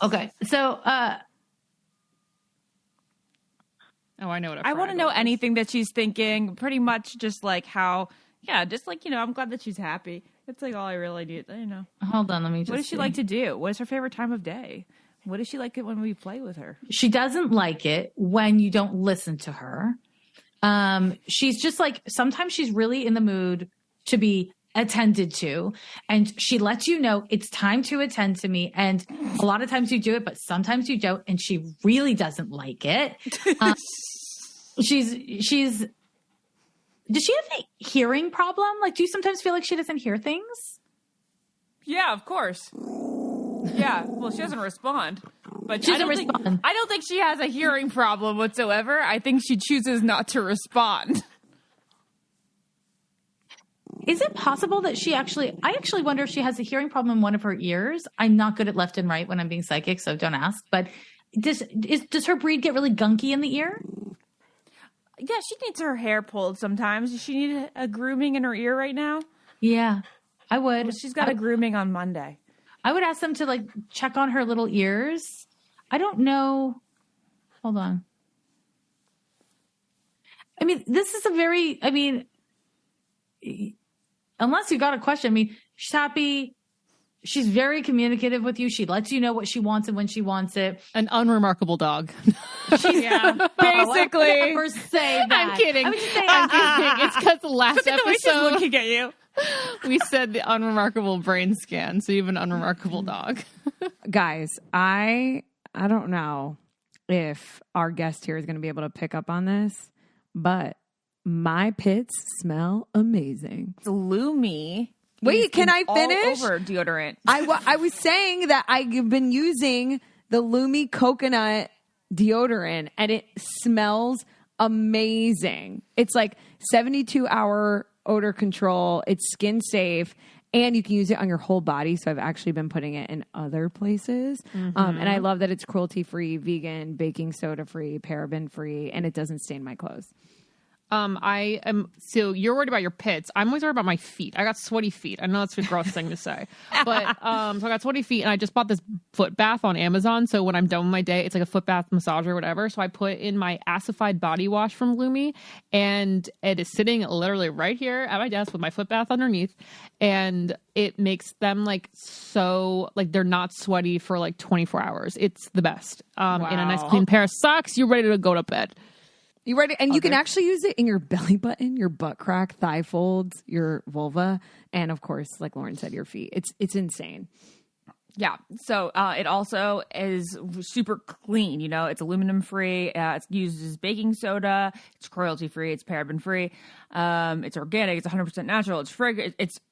S3: Okay. So,
S2: Oh, I know what
S1: I want to know anything that she's thinking. Pretty much just like how, just like, I'm glad that she's happy. That's like all I really need.
S3: hold on. Let me just,
S1: What does she like to do? What is her favorite time of day? What does she like it when we play with her?
S3: she doesn't like it when you don't listen to her. She's just like, sometimes she's really in the mood to be attended to, and she lets you know it's time to attend to me. And a lot of times you do it, but sometimes you don't. And she really doesn't like it. She's, does she have a hearing problem? Like, do you sometimes feel like she doesn't hear things?
S1: Yeah, of course. Yeah, well, she doesn't respond. But
S3: She doesn't respond.
S1: I don't think she has a hearing problem whatsoever. I think she chooses not to respond.
S3: Is it possible that I actually wonder if she has a hearing problem in one of her ears. I'm not good at left and right when I'm being psychic, so don't ask. But does her breed get really gunky in the ear?
S1: Yeah, she needs her hair pulled sometimes. Does she need a grooming in her ear right now?
S3: Yeah, I would.
S1: Well, she's got a grooming on Monday.
S3: I would ask them to like check on her little ears. I don't know. Hold on. I mean, this is unless you got a question. I mean, she's happy. She's very communicative with you. She lets you know what she wants and when she wants it.
S2: An unremarkable dog.
S4: Yeah, basically.
S3: I would never say that.
S2: I'm kidding.
S3: I would just say,
S2: I'm kidding. It's because the last
S1: Look at the way she's
S2: episode
S1: looking at you.
S2: we said the unremarkable brain scan, so you have an unremarkable dog.
S4: Guys, I don't know if our guest here is going to be able to pick up on this, but my pits smell amazing.
S1: It's Lume.
S4: Wait, can I finish?
S1: All over deodorant.
S4: I was saying that I've been using the Lume coconut deodorant and it smells amazing. It's like 72-hour odor control. It's skin safe and you can use it on your whole body. So I've actually been putting it in other places. And I love that it's cruelty free, vegan, baking soda free, paraben free, and it doesn't stain my clothes.
S2: I am, so you're worried about your pits. I'm always worried about my feet. I got sweaty feet. I know that's a gross thing to say, but, so I got sweaty feet and I just bought this foot bath on Amazon. So when I'm done with my day, it's like a foot bath massage or whatever. So I put in my acidified body wash from Lume and it is sitting literally right here at my desk with my foot bath underneath. And it makes them like, so like they're not sweaty for like 24 hours. It's the best. In a nice clean pair of socks, you're ready to go to bed.
S4: You ready? And you can actually use it in your belly button, your butt crack, thigh folds, your vulva, and of course, like Lauren said, your feet. It's insane.
S1: Yeah. So it also is super clean. You know, it's aluminum free. It uses baking soda. It's cruelty free. It's paraben free. It's organic. It's 100% natural. It's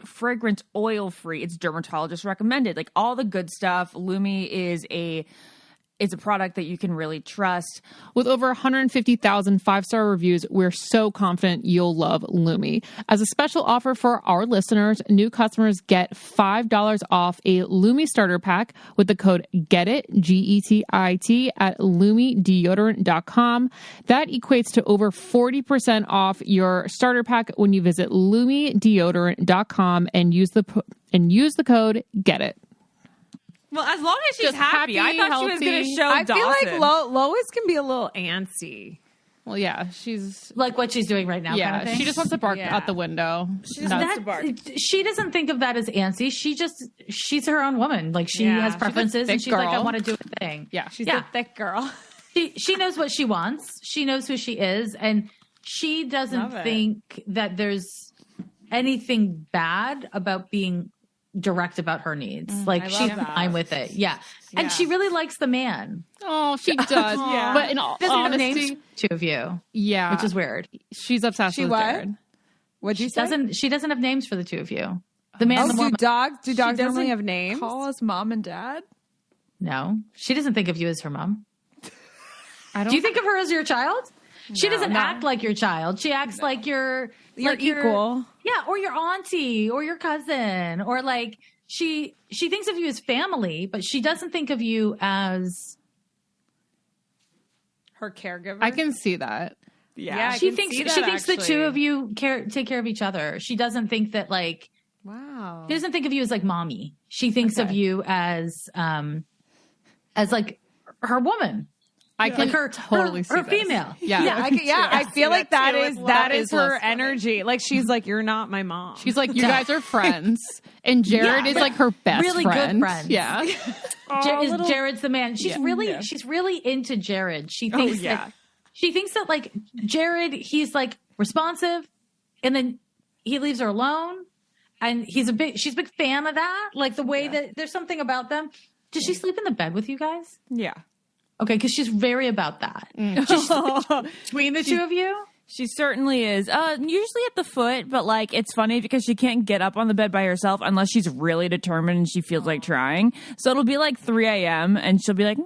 S1: fragrance oil free. It's dermatologist recommended. Like all the good stuff. Lume is it's a product that you can really trust.
S2: With over 150,000 five-star reviews, we're so confident you'll love Lume. As a special offer for our listeners, new customers get $5 off a Lume Starter Pack with the code GETIT, GETIT, at LumeDeodorant.com. That equates to over 40% off your starter pack when you visit LumeDeodorant.com and use the code GETIT.
S1: Well, as long as she's
S2: Just
S1: happy. I thought she was going to show
S4: I
S1: Dawson.
S4: feel like Lois can be a little antsy.
S2: Well, yeah, she's...
S3: like what she's doing right now.
S2: Yeah,
S3: kind of thing.
S2: she just wants to bark
S4: Yeah.
S2: out the window.
S3: She doesn't think of that as antsy. She's her own woman. Like she
S4: Yeah.
S3: has
S4: She's a
S3: preferences, and
S2: thick
S3: she's like, I
S2: girl.
S3: want to do a thing.
S2: Yeah.
S4: She's
S3: Yeah.
S4: a thick girl.
S3: She knows what she wants. She knows who she is, and she doesn't
S4: Love it.
S3: think that there's anything bad about being direct about her needs. Like
S4: I
S3: she's
S4: love that.
S3: fine with it. Yeah. And she really likes the man.
S2: Oh, she does.
S4: Yeah.
S2: But in all
S3: Doesn't have
S2: honesty,
S3: names, two of you,
S2: yeah,
S3: which is weird.
S2: she's obsessed
S4: She
S2: with
S4: what?
S2: Jared.
S4: What'd you say?
S3: She doesn't have names for the two of you. The man,
S4: Oh,
S3: the
S4: do
S3: woman.
S4: dogs
S1: doesn't
S4: normally have names?
S1: Call us mom and dad.
S3: No, she doesn't think of you as her mom.
S2: I don't.
S3: Do you think of her as your child? She doesn't
S1: no.
S3: act like your child. She acts like you're
S4: equal.
S3: Yeah, or your auntie or your cousin, or like she thinks of you as family, but she doesn't think of you as
S4: Her caregiver.
S2: I can see that.
S4: Yeah, I
S3: she
S4: can
S3: thinks
S4: see
S3: she
S4: that,
S3: thinks the
S4: actually.
S3: two of you take care of each other. She doesn't think that like
S4: Wow.
S3: she doesn't think of you as like mommy. She thinks of you as like her woman.
S2: I can
S3: Like her
S2: totally see
S3: her
S2: this.
S3: female.
S2: Yeah.
S4: I feel like that is
S2: is
S4: her
S2: less funny.
S4: energy. Like she's like, you're not my mom.
S2: She's like, you guys are friends, and Jared is like her best
S3: Really good
S2: friend.
S3: friends.
S2: Yeah,
S3: Jared's the man. She's really into Jared. She thinks that she thinks that like Jared, he's like responsive, and then he leaves her alone, and she's a big fan of that. Like the way that there's something about them. Does she sleep in the bed with you guys?
S1: Yeah.
S3: Okay, because she's very about that. Between the two of you?
S1: She certainly is. Usually at the foot, but like it's funny because she can't get up on the bed by herself unless she's really determined and she feels like trying. So it'll be like 3 a.m. and she'll be like,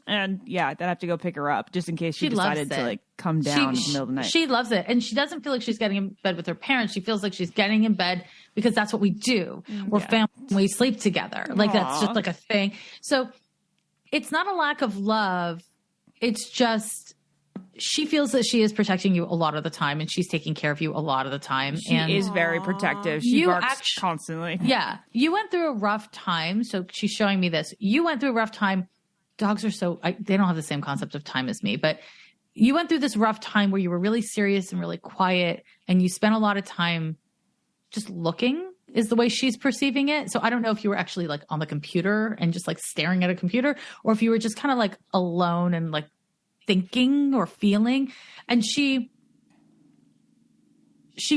S1: and yeah, then I have to go pick her up just in case she
S3: loves
S1: decided to
S3: it.
S1: like come down in the middle of the night.
S3: She loves it. And she doesn't feel like she's getting in bed with her parents. She feels like she's getting in bed because that's what we do. We're family. We sleep together. Like that's just like a thing. So it's not a lack of love. It's just she feels that she is protecting you a lot of the time and she's taking care of you a lot of the time.
S1: She is very protective. She
S3: You
S1: barks
S3: actu-
S1: constantly.
S3: Yeah. You went through a rough time. So she's showing me this. You went through a rough time. Dogs are they don't have the same concept of time as me, but you went through this rough time where you were really serious and really quiet and you spent a lot of time just looking is the way she's perceiving it. So I don't know if you were actually like on the computer and just like staring at a computer, or if you were just kind of like alone and like thinking or feeling. And she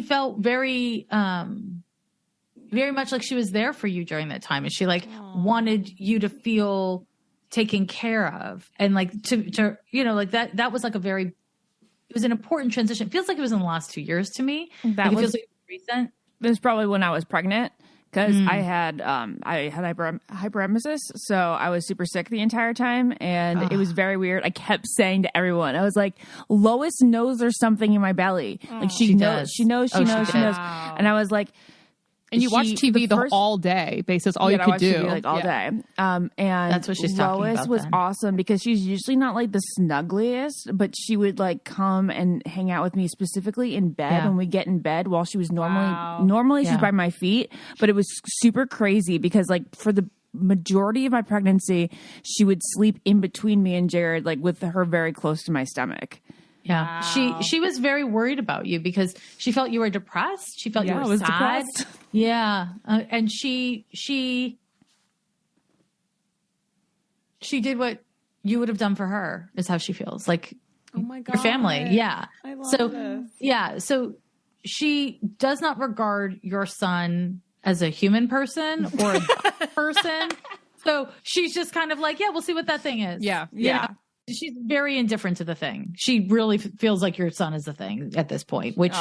S3: felt very much like she was there for you during that time. And she like wanted you to feel taken care of, and like to, you know, like that was like it was an important transition. It feels like it was in the last 2 years to me. It feels like recent.
S1: It was probably when I was pregnant, because I had hyperemesis, so I was super sick the entire time, and it was very weird. I kept saying to everyone, I was like, Lois knows there's something in my belly. Like she knows. And I was like,
S2: and you watch TV all day, basis all you could do.
S1: TV, like all day. And
S3: that's what she's talking
S1: Lois
S3: about
S1: was
S3: then.
S1: awesome, because she's usually not like the snuggliest, but she would like come and hang out with me specifically in bed when we get in bed, while she was normally she's by my feet. But it was super crazy, because like for the majority of my pregnancy, she would sleep in between me and Jared, like with her very close to my stomach.
S3: Yeah. Wow. She was very worried about you, because she felt you were depressed. She felt you were sad.
S1: Depressed.
S3: Yeah. And she did what you would have done for her, is how she feels. Like,
S4: Oh my God.
S3: your family. Yeah.
S4: I love this.
S3: Yeah. So she does not regard your son as a human person or a dog person. So she's just kind of like, yeah, we'll see what that thing is.
S2: Yeah.
S3: You know? She's very indifferent to the thing. She really feels like your son is the thing at this point, which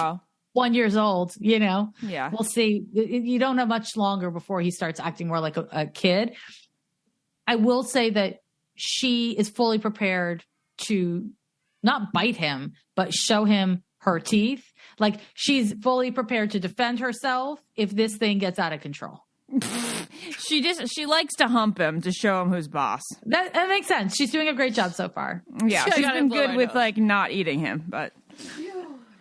S3: 1 year old, you know, we'll see. You don't have much longer before he starts acting more like a kid. I will say that she is fully prepared to not bite him, but show him her teeth. Like, she's fully prepared to defend herself if this thing gets out of control.
S1: She likes to hump him to show him who's boss.
S3: That makes sense. She's doing a great job so far.
S1: Yeah, she's been good with like not eating him, but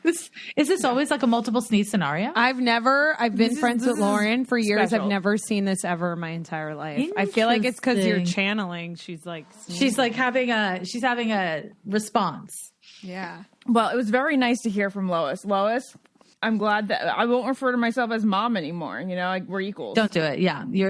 S3: Is this always like a multiple sneeze scenario?
S4: I've been friends with Lauren for years.
S1: special.
S4: I've never seen this ever in my entire life. I feel like it's because you're
S3: Interesting.
S4: channeling. She's like
S3: having a response.
S4: yeah.
S1: well, it was very nice to hear from Lois. Lois, I'm glad that I won't refer to myself as mom anymore. You know, like we're equals.
S3: Don't do it. Yeah. You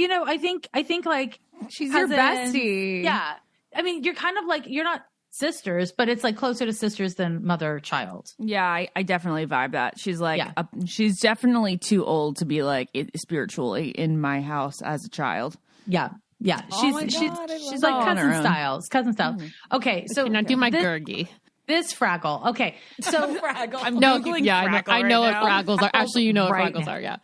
S3: know, I think like
S4: She's your
S3: cousins.
S4: bestie.
S3: Yeah. I mean, you're kind of like, you're not sisters, but it's like closer to sisters than mother child.
S1: Yeah, I definitely vibe that. She's like,
S3: Yeah.
S1: she's definitely too old to be like spiritually in my house as a child.
S3: Yeah. Yeah.
S4: Oh my
S3: She's
S4: God, I love
S3: she's
S1: that.
S3: like
S1: On her
S3: cousin
S1: own.
S3: styles. Cousin styles. Okay. So
S2: Can I do my Gurgi?
S3: this Fraggle. Okay. So
S1: I'm
S2: No,
S1: Googling
S2: yeah,
S1: Fraggle
S2: I know
S1: right
S2: what Fraggles are. Actually, you know what
S3: Right
S2: Fraggles
S3: now.
S2: are, yeah.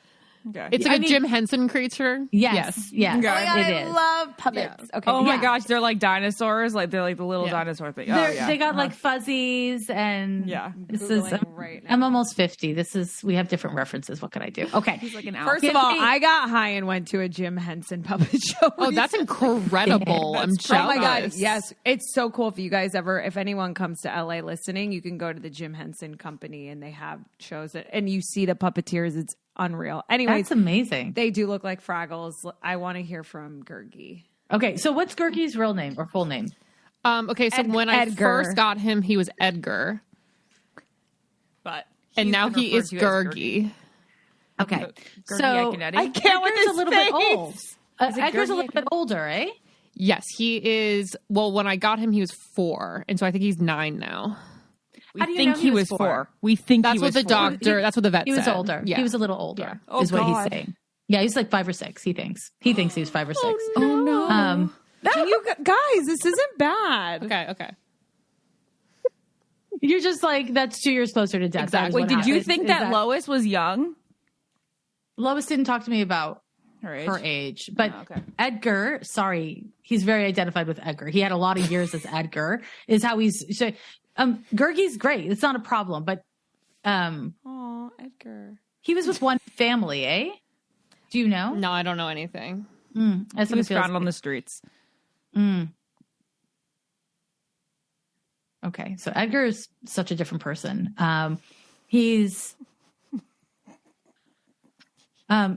S1: Okay.
S2: It's like
S3: I
S2: a
S3: mean-
S2: Jim Henson creature.
S3: yes.
S1: Okay.
S3: It
S4: I
S3: is.
S4: love puppets. Okay.
S1: Oh my
S3: Yeah.
S1: gosh, they're like dinosaurs. Like they're like the little
S2: Yeah.
S1: dinosaur thing.
S3: They got like fuzzies and
S1: Yeah.
S3: This is
S4: Googling right now.
S3: I'm almost 50. We have different references. What can I do? Okay.
S1: He's like an
S4: First
S1: owl.
S4: of all, I got high and went to a Jim Henson puppet show.
S2: Oh, that's incredible. I'm
S4: Oh my God.
S2: jealous.
S4: Yes. It's so cool. If anyone comes to LA listening, you can go to the Jim Henson Company and they have shows and you see the puppeteers. It's unreal. Anyways,
S3: That's amazing.
S4: they do look like Fraggles. I want to hear from Gurgi.
S3: Okay, so what's Gurgi's real name or full name?
S2: Okay, so when I
S4: Edgar.
S2: first got him, he was Edgar.
S1: but
S2: And now he is Gurgi.
S3: Okay,
S1: Gurgi
S3: so
S1: Akinetti? I
S4: can't with
S3: Edgar's
S4: his
S3: a little bit
S4: face.
S3: old.
S1: it
S3: Edgar's a
S1: Gurgi
S3: little bit older, eh?
S2: Yes, he is. Well, when I got him, he was 4. And so I think he's 9 now.
S1: We
S3: How do you
S1: think
S3: know
S1: he was 4. We think
S2: That's
S1: he was
S2: what the
S1: 4.
S2: doctor, that's what the vet
S3: He was
S2: said.
S3: older.
S2: Yeah.
S3: He was a little older,
S1: Oh,
S3: is what he's
S1: God.
S3: saying. Yeah, he's like 5 or 6. He thinks he was 5 or 6.
S4: Oh no. You guys, this isn't bad.
S2: Okay.
S3: You're just like, that's 2 years closer to death.
S2: Exactly.
S1: Wait, did you think that Lois was young?
S3: Lois didn't talk to me about
S1: Her age.
S3: but
S1: Oh, okay.
S3: Edgar, sorry, he's very identified with Edgar. He had a lot of years as Edgar, is how he's. So, Gurgi's great. It's not a problem, but
S4: Oh, Edgar.
S3: he was with one family, eh? Do you know?
S2: No, I don't know anything.
S3: That's
S1: He
S3: what
S1: was
S3: it feels
S1: found on
S3: like.
S1: the streets.
S3: Okay, so Edgar is such a different person. He's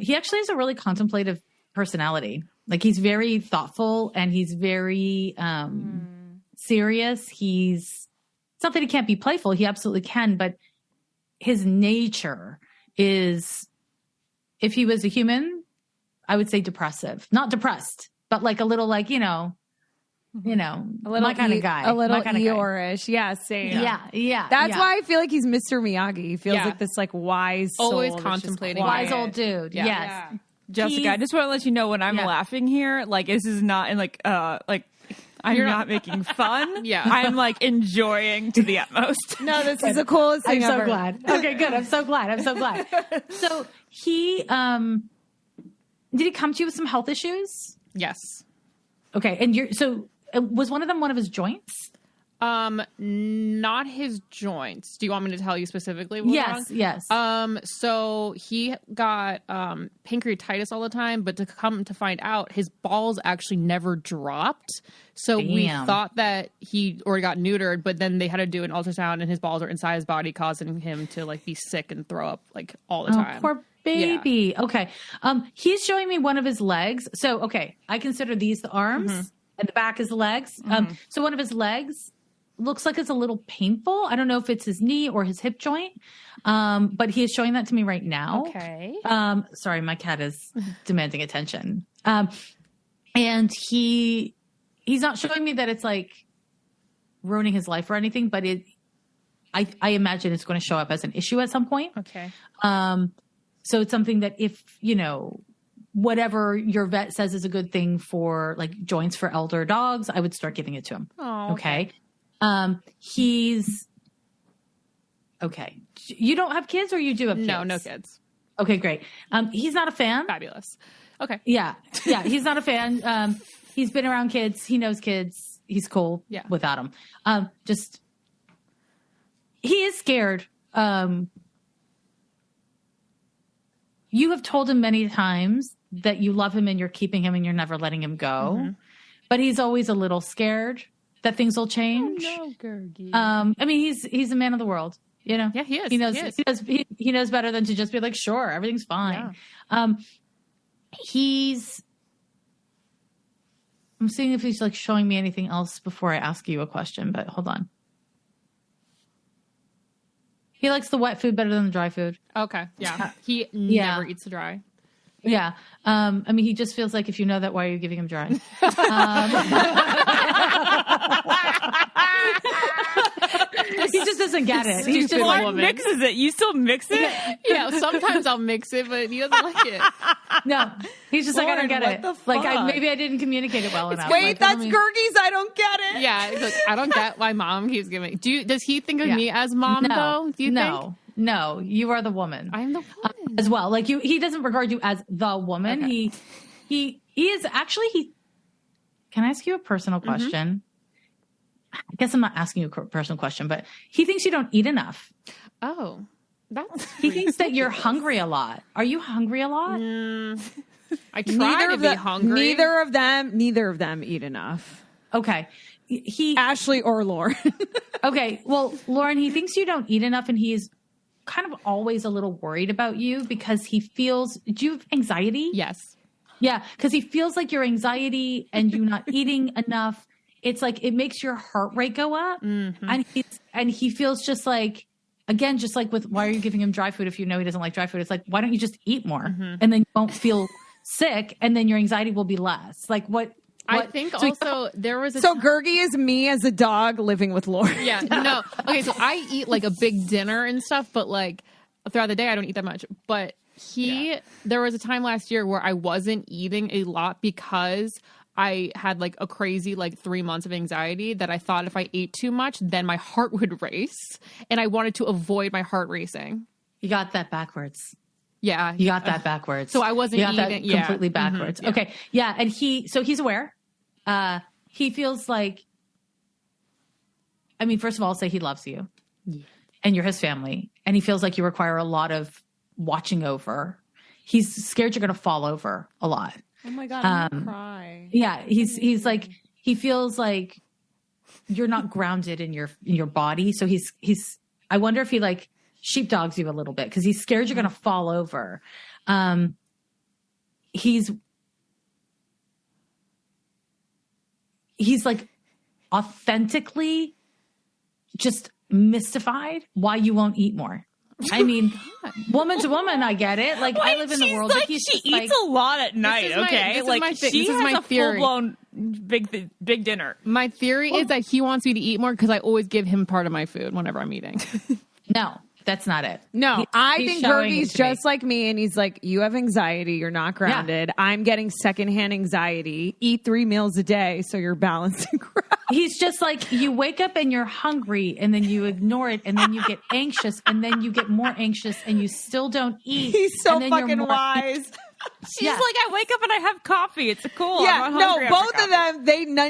S3: he actually has a really contemplative personality. Like, he's very thoughtful and he's very serious. It's not that he can't be playful. He absolutely can, but his nature is if he was a human, I would say depressive. Not depressed, but like a little like, a little my kind of guy.
S4: A little
S3: kind of
S4: Eeyore-ish. Yeah, same.
S3: Yeah.
S4: That's why I feel like he's Mr. Miyagi. He feels like this like wise soul.
S2: Always
S4: that's
S2: contemplating.
S4: just quiet.
S3: wise old dude.
S2: Yeah.
S3: Yes.
S1: Yeah. Jessica, I just want to let you know when I'm laughing here, like this is not in like I'm not making fun.
S2: Yeah.
S1: I'm like enjoying to the utmost.
S4: No, this is the coolest thing
S3: I'm so
S4: ever.
S3: glad. Okay, good. I'm so glad. So he, did he come to you with some health issues?
S2: Yes.
S3: Okay. And was one of them one of his joints?
S2: Not his joints. Do you want me to tell you specifically what was wrong?
S3: Yes.
S2: So he got pancreatitis all the time, but to come to find out, his balls actually never dropped. So we thought that he already got neutered, but then they had to do an ultrasound, and his balls are inside his body, causing him to like be sick and throw up like all the time.
S3: Poor baby. Yeah. Okay. He's showing me one of his legs. So, okay, I consider these the arms and the back is the legs. So one of his legs looks like it's a little painful. I don't know if it's his knee or his hip joint. But he is showing that to me right now.
S2: Okay.
S3: Sorry, my cat is demanding attention. And he's not showing me that it's like ruining his life or anything, but I imagine it's going to show up as an issue at some point.
S2: Okay.
S3: So it's something that if, whatever your vet says is a good thing for like joints for elder dogs, I would start giving it to him.
S2: Oh,
S3: okay. He's okay. You don't have kids or you do have kids?
S2: No kids.
S3: Okay, great. He's not a fan.
S2: Fabulous. Okay.
S3: Yeah. He's not a fan. He's been around kids. He knows kids. He's cool without them. He is scared. You have told him many times that you love him and you're keeping him and you're never letting him go. But he's always a little scared that things will change.
S2: Oh, no, Gurgi.
S3: I mean, he's a man of the world,
S2: Yeah, he is.
S3: He knows better than to just be like, sure, everything's fine. Yeah. I'm seeing if he's like showing me anything else before I ask you a question, but hold on. He likes the wet food better than the dry food.
S2: Okay. Yeah. He never eats the dry.
S3: Yeah. I mean, he just feels like if you know that, why are you giving him dry? He just doesn't get it. He's just
S1: like, mixes it. You still mix it?
S2: Yeah, sometimes I'll mix it, but he doesn't like it.
S3: No, he's just
S1: Lauren,
S3: like, I don't get it. Like, maybe I didn't communicate it well enough.
S4: Wait,
S3: like,
S4: that's Gurgi's. I don't get it.
S2: Yeah, it's like, I don't get why mom keeps giving. Does he think of me as mom though? Do you think?
S3: No, you are the woman.
S2: I'm the woman
S3: as well. Like he doesn't regard you as the woman. Okay. He is actually. Can I ask you a personal question? I guess I'm not asking you a personal question, but he thinks you don't eat enough.
S2: Oh,
S3: he thinks that you're hungry a lot. Are you hungry a lot?
S2: I try to be hungry.
S4: Neither of them eat enough.
S3: Okay.
S4: Ashley or Lauren.
S3: Okay. Well, Lauren, he thinks you don't eat enough and he is kind of always a little worried about you because he feels, do you have anxiety?
S2: Yes.
S3: Yeah. Because he feels like your anxiety and you not eating enough. It's like, it makes your heart rate go up. And he feels just like, again, just like with, why are you giving him dry food if you know he doesn't like dry food? It's like, why don't you just eat more? And then you won't feel sick and then your anxiety will be less. Like what
S2: I think also there was
S4: So Gurgi is me as a dog living with Lauren.
S2: Yeah, no. Okay, so I eat like a big dinner and stuff, but like throughout the day I don't eat that much. But there was a time last year where I wasn't eating a lot because I had like a crazy like 3 months of anxiety that I thought if I ate too much, then my heart would race. And I wanted to avoid my heart racing.
S3: You got that backwards.
S2: Yeah.
S3: You got that backwards.
S2: So I wasn't eating.
S3: That completely backwards.
S2: Yeah.
S3: Okay. Yeah. And he's aware. He feels like, I mean, first of all, I'll say he loves you and you're his family. And he feels like you require a lot of watching over. He's scared you're going to fall over a lot.
S4: Oh my God, I'm going to cry.
S3: Yeah. He's like, he feels like you're not grounded in your body. So he's, I wonder if he like sheepdogs you a little bit because he's scared you're going to fall over. He's like authentically just mystified why you won't eat more. I mean, woman to woman, I get it. Like, I live in the world
S1: like,
S3: that he's
S1: she
S3: just
S1: eats a lot at night, okay? She has a full-blown big dinner.
S2: My theory is that he wants me to eat more because I always give him part of my food whenever I'm eating.
S3: No, that's not it.
S4: No, I think Gurgi's just
S3: me.
S4: like me, and he's like, you have anxiety, you're not grounded. Yeah. I'm getting secondhand anxiety. Eat 3 meals a day so you're balanced and grounded.
S3: He's just like, you wake up and you're hungry, and then you ignore it, and then you get anxious, and then you get more anxious, and you still don't eat.
S4: He's so fucking wise.
S1: She's like, I wake up and I have coffee. It's cool.
S4: Yeah, no, both of them,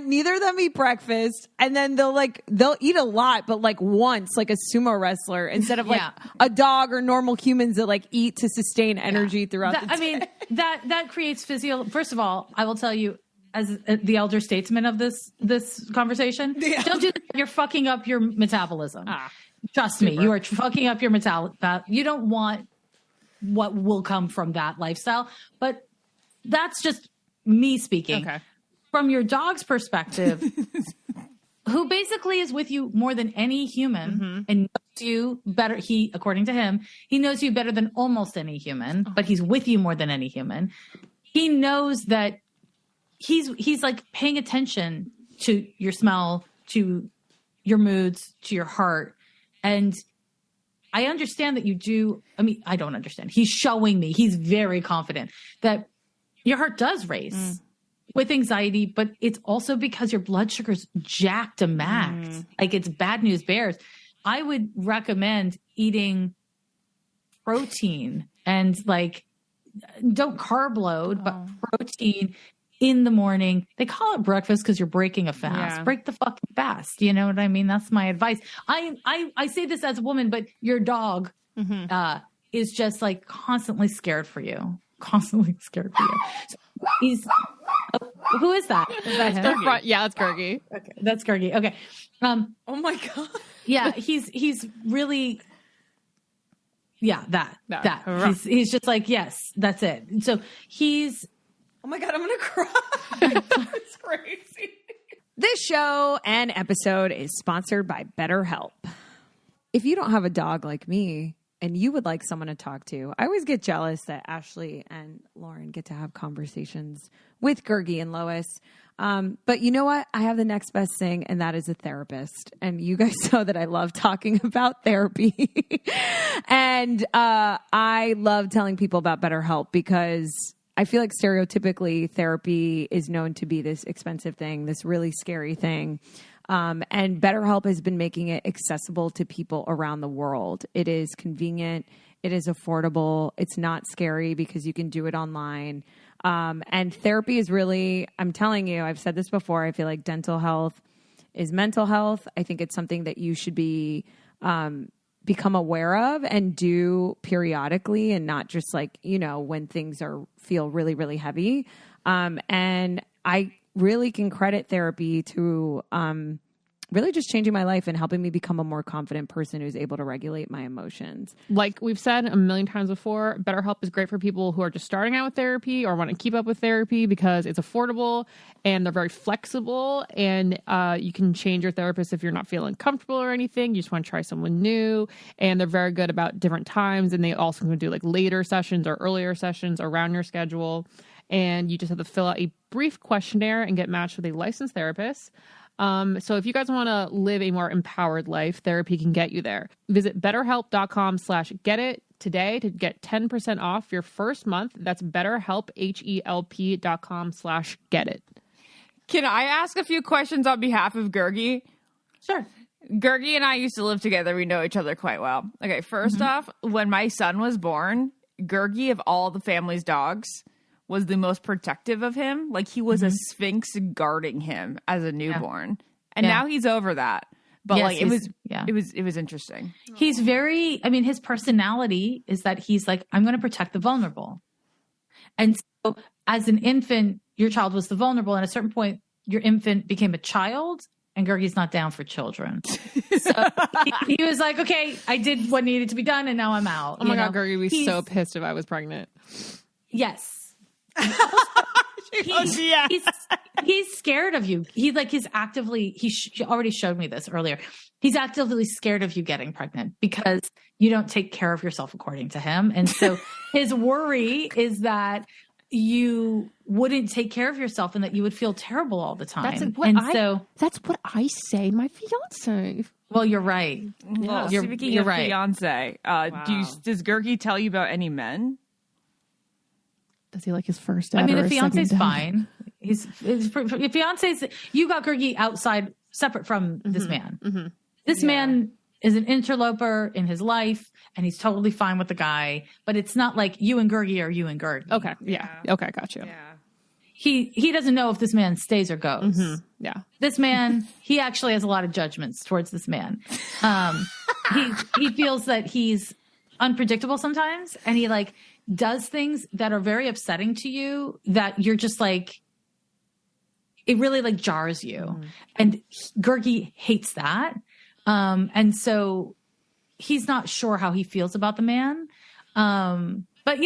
S4: neither of them eat breakfast, and then they'll eat a lot, but like once, like a sumo wrestler, instead of like a dog or normal humans that like eat to sustain energy throughout the day.
S3: I mean, that creates First of all, I will tell you, as the elder statesman of this conversation, don't do that. You're fucking up your metabolism. Trust me, you are fucking up your metabolism. You don't want what will come from that lifestyle, but that's just me speaking.
S2: Okay.
S3: From your dog's perspective, who basically is with you more than any human and knows you better. According to him, he knows you better than almost any human, but he's with you more than any human. He knows that he's like paying attention to your smell, to your moods, to your heart. And I understand that you do. I mean, I don't understand. He's showing me. He's very confident that your heart does race with anxiety, but it's also because your blood sugar's jacked to max. Like, it's bad news bears. I would recommend eating protein and like, don't carb load, but protein in the morning. They call it breakfast because you're breaking a fast.
S2: Yeah.
S3: Break the fucking fast. You know what I mean? That's my advice. I say this as a woman, but your dog is just like constantly scared for you. Constantly scared for you. So he's who is that? Is that him?
S2: Yeah, that's Gurgi.
S3: Okay, that's Gurgi. Okay.
S4: Oh my God.
S3: Yeah, he's really. Yeah, that.
S2: Right.
S3: He's just like, yes, that's it. And so he's.
S4: Oh my God, I'm going to cry. It's crazy. This show and episode is sponsored by BetterHelp. If you don't have a dog like me and you would like someone to talk to, I always get jealous that Ashley and Lauren get to have conversations with Gurgi and Lois. But you know what? I have the next best thing, and that is a therapist. And you guys know that I love talking about therapy. And I love telling people about BetterHelp because I feel like stereotypically therapy is known to be this expensive thing, this really scary thing. And BetterHelp has been making it accessible to people around the world. It is convenient. It is affordable. It's not scary because you can do it online. And therapy is really, I'm telling you, I've said this before, I feel like dental health is mental health. I think it's something that you should be become aware of and do periodically, and not just like, you know, when things feel really, really heavy. And I really can credit therapy to really just changing my life and helping me become a more confident person who's able to regulate my emotions.
S2: Like we've said a million times before, BetterHelp is great for people who are just starting out with therapy or want to keep up with therapy because it's affordable and they're very flexible, and you can change your therapist if you're not feeling comfortable or anything. You just want to try someone new, and they're very good about different times, and they also can do like later sessions or earlier sessions around your schedule. And you just have to fill out a brief questionnaire and get matched with a licensed therapist. So if you guys want to live a more empowered life, therapy can get you there. Visit betterhelp.com/getit today to get 10% off your first month. That's BetterHelp, HELP.com/getit.
S1: Can I ask a few questions on behalf of Gurgi?
S3: Sure.
S1: Gurgi and I used to live together. We know each other quite well. Okay, first off, when my son was born, Gurgi, of all the family's dogs, was the most protective of him. Like, he was a sphinx guarding him as a newborn. And now he's over that. But
S3: Yes,
S1: like it was interesting.
S3: He's very, I mean, his personality is that he's like, I'm going to protect the vulnerable. And so as an infant, your child was the vulnerable. And at a certain point, your infant became a child, and Gurgi's not down for children. So he was like, okay, I did what needed to be done, and now I'm out.
S2: Oh my God, Gurgi would be so pissed if I was pregnant.
S3: Yes. He's scared of you. He's actively, he already showed me this earlier. He's actively scared of you getting pregnant because you don't take care of yourself according to him. And so his worry is that you wouldn't take care of yourself and that you would feel terrible all the time.
S2: That's what I say to my fiance.
S3: Well, you're right.
S1: Well, speaking of fiance, does Gurgi tell you about any men?
S2: Does he like his first dad?
S3: I mean,
S2: or
S3: the
S2: his
S3: fiance's
S2: second dad?
S3: fine. His fiance's, you got Gurgi outside, separate from this man.
S2: Mm-hmm.
S3: This man is an interloper in his life, and he's totally fine with the guy. But it's not like you and Gurgi are you and Gurgi.
S2: Okay, yeah. Okay, got you.
S1: Yeah.
S3: He doesn't know if this man stays or goes.
S2: Mm-hmm. Yeah.
S3: This man, he actually has a lot of judgments towards this man. He feels that he's unpredictable sometimes, and he does things that are very upsetting to you that you're just like, it really jars you. Mm. And Gurgi hates that. And so he's not sure how he feels about the man. But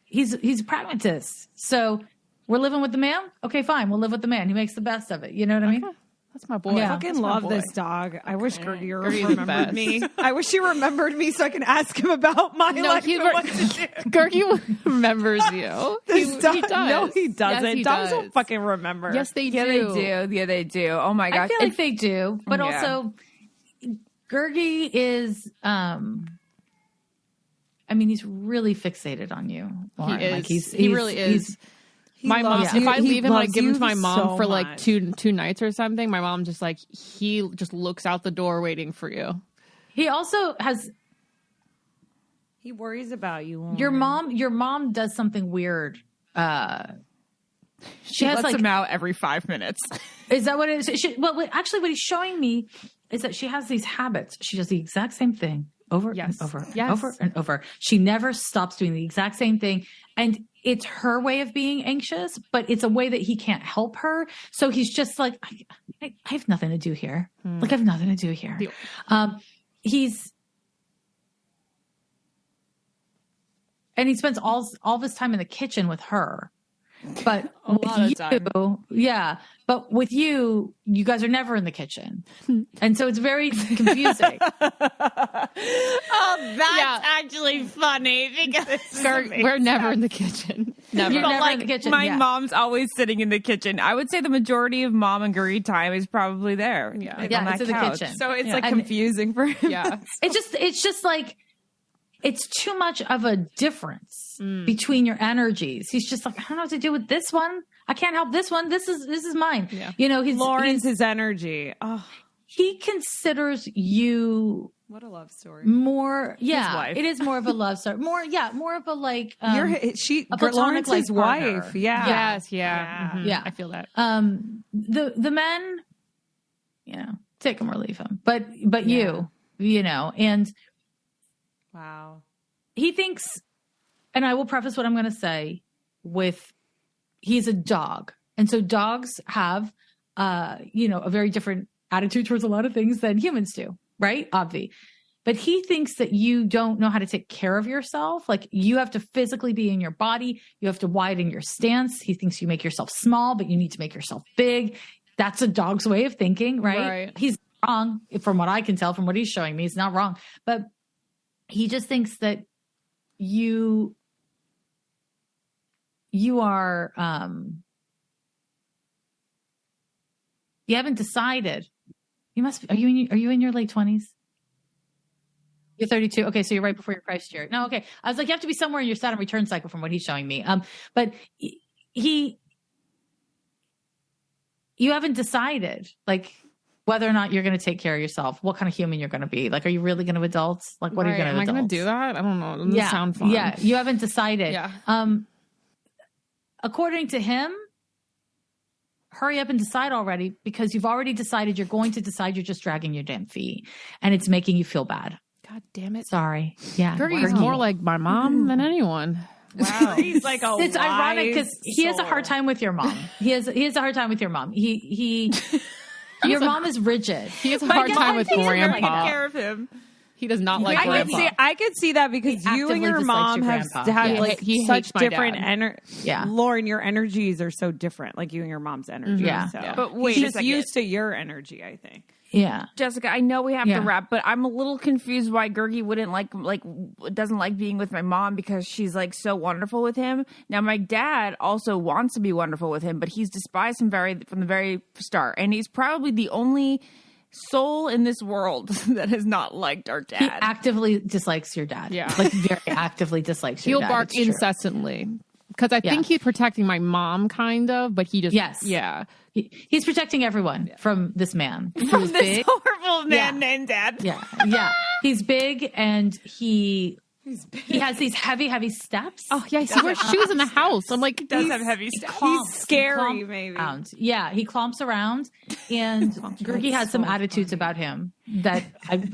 S3: he's a pragmatist. So we're living with the man. Okay, fine. We'll live with the man. He makes the best of it. You know what I mean?
S2: That's my boy.
S4: I fucking love this dog. I wish Gurgi remembered me. I wish he remembered me so I can ask him about my life and what to do.
S2: Gurgi remembers you. He does.
S4: No, he doesn't.
S2: Yes, he
S4: Dogs
S2: does.
S4: don't fucking remember.
S2: Yes, they do.
S1: Yeah, they do. Yeah, they do. Oh my gosh.
S3: I feel like they do. But also, Gurgi is, he's really fixated on you, Lauren.
S2: He is. He really is. My mom, if I leave him, give him to my mom for two nights or something, my mom just he just looks out the door waiting for you.
S3: He also
S4: he worries about you.
S3: Your mom does something weird.
S1: She lets him out every 5 minutes.
S3: Is that what it is? Actually, what he's showing me is that she has these habits. She does the exact same thing over and over and over and over. She never stops doing the exact same thing. And it's her way of being anxious, but it's a way that he can't help her. So he's just like, I have nothing to do here. I have nothing to do here. And he spends all of his time in the kitchen with her. But but with you guys are never in the kitchen. And so it's very confusing.
S1: That's actually funny because
S2: we're never in the kitchen. Never.
S3: You're never in the kitchen.
S1: My mom's always sitting in the kitchen. I would say the majority of mom and Gurgi time is probably there.
S3: On
S1: it's
S3: in the kitchen.
S1: So it's confusing for him.
S2: Yeah.
S3: It's just it's too much of a difference between your energies. He's just like, I don't know what to do with this one. I can't help this one. This is mine. Yeah.
S4: Lauren's his energy. Oh,
S3: he considers you.
S4: What a love story.
S3: More, it is more of a love story. More of a
S4: Lauren's his wife. Yeah.
S2: Yes. Yeah. Mm-hmm.
S3: Yeah.
S2: I feel that.
S3: The men, take him or leave him. But and
S4: wow.
S3: He thinks, and I will preface what I'm going to say with, he's a dog. And so dogs have, a very different attitude towards a lot of things than humans do, right? Obvi. But he thinks that you don't know how to take care of yourself. You have to physically be in your body. You have to widen your stance. He thinks you make yourself small, but you need to make yourself big. That's a dog's way of thinking, right? He's wrong. From what I can tell, from what he's showing me, he's not wrong. But he just thinks that you are, you haven't decided. You must be, are you in your late 20s? You're 32. Okay. So you're right before your Christ year. No. Okay. I was like, you have to be somewhere in your Saturn return cycle from what he's showing me. But you haven't decided whether or not you're going to take care of yourself, what kind of human you're going to be. Are you really going to adult? What are you going to
S2: Am I going to do that? I don't know. It doesn't sound fun.
S3: Yeah. You haven't decided.
S2: Yeah.
S3: According to him, hurry up and decide already, because you've already decided you're going to decide. You're just dragging your damn feet and it's making you feel bad.
S2: God damn it.
S3: Sorry. Yeah.
S2: Gurgi's more like my mom than anyone.
S1: Wow. He's
S3: it's ironic because he has a hard time with your mom. He has a hard time with your mom. Your mom is rigid.
S2: He has a hard time with grandpa.
S1: Take care of him.
S2: He does not like grandpa.
S4: I could see that because
S3: He
S4: you and
S3: actively
S4: your
S3: dislikes
S4: mom
S3: your
S4: have
S3: grandpa.
S4: had
S2: Yeah.
S4: like
S2: He
S4: such
S2: hates my
S4: different
S2: dad.
S4: energy.
S3: Yeah.
S4: Lauren, your energies are so different. Like you and your mom's energy.
S3: Yeah.
S4: So.
S2: Yeah.
S1: But wait
S4: he's
S1: a
S4: just
S1: second.
S4: used to your energy, I think.
S3: Yeah.
S1: Jessica, I know we have to
S3: Yeah.
S1: wrap, but I'm a little confused why Gurgi wouldn't doesn't like being with my mom because she's like so wonderful with him. Now my dad also wants to be wonderful with him, but he's despised him from the very start, and he's probably the only soul in this world that has not liked our
S3: He
S1: dad.
S3: actively dislikes your dad.
S2: Yeah.
S3: Like very actively dislikes your
S2: He'll
S3: dad.
S2: bark
S3: It's true.
S2: incessantly. Because I think he's protecting my mom, kind of, but he just,
S3: Yes.
S2: yeah.
S3: He's protecting everyone from this man.
S1: From
S3: Who's
S1: this
S3: big.
S1: horrible man
S3: Yeah.
S1: named Dad.
S3: Yeah. Yeah. He's big and he has these heavy steps.
S2: Oh, yeah, he wears shoes in the house. I'm like,
S1: Does have heavy stuff.
S3: Clomps.
S4: scary,
S3: He clomps
S4: maybe.
S3: around. Yeah, he clomps around, and Gurgi has some attitudes about him that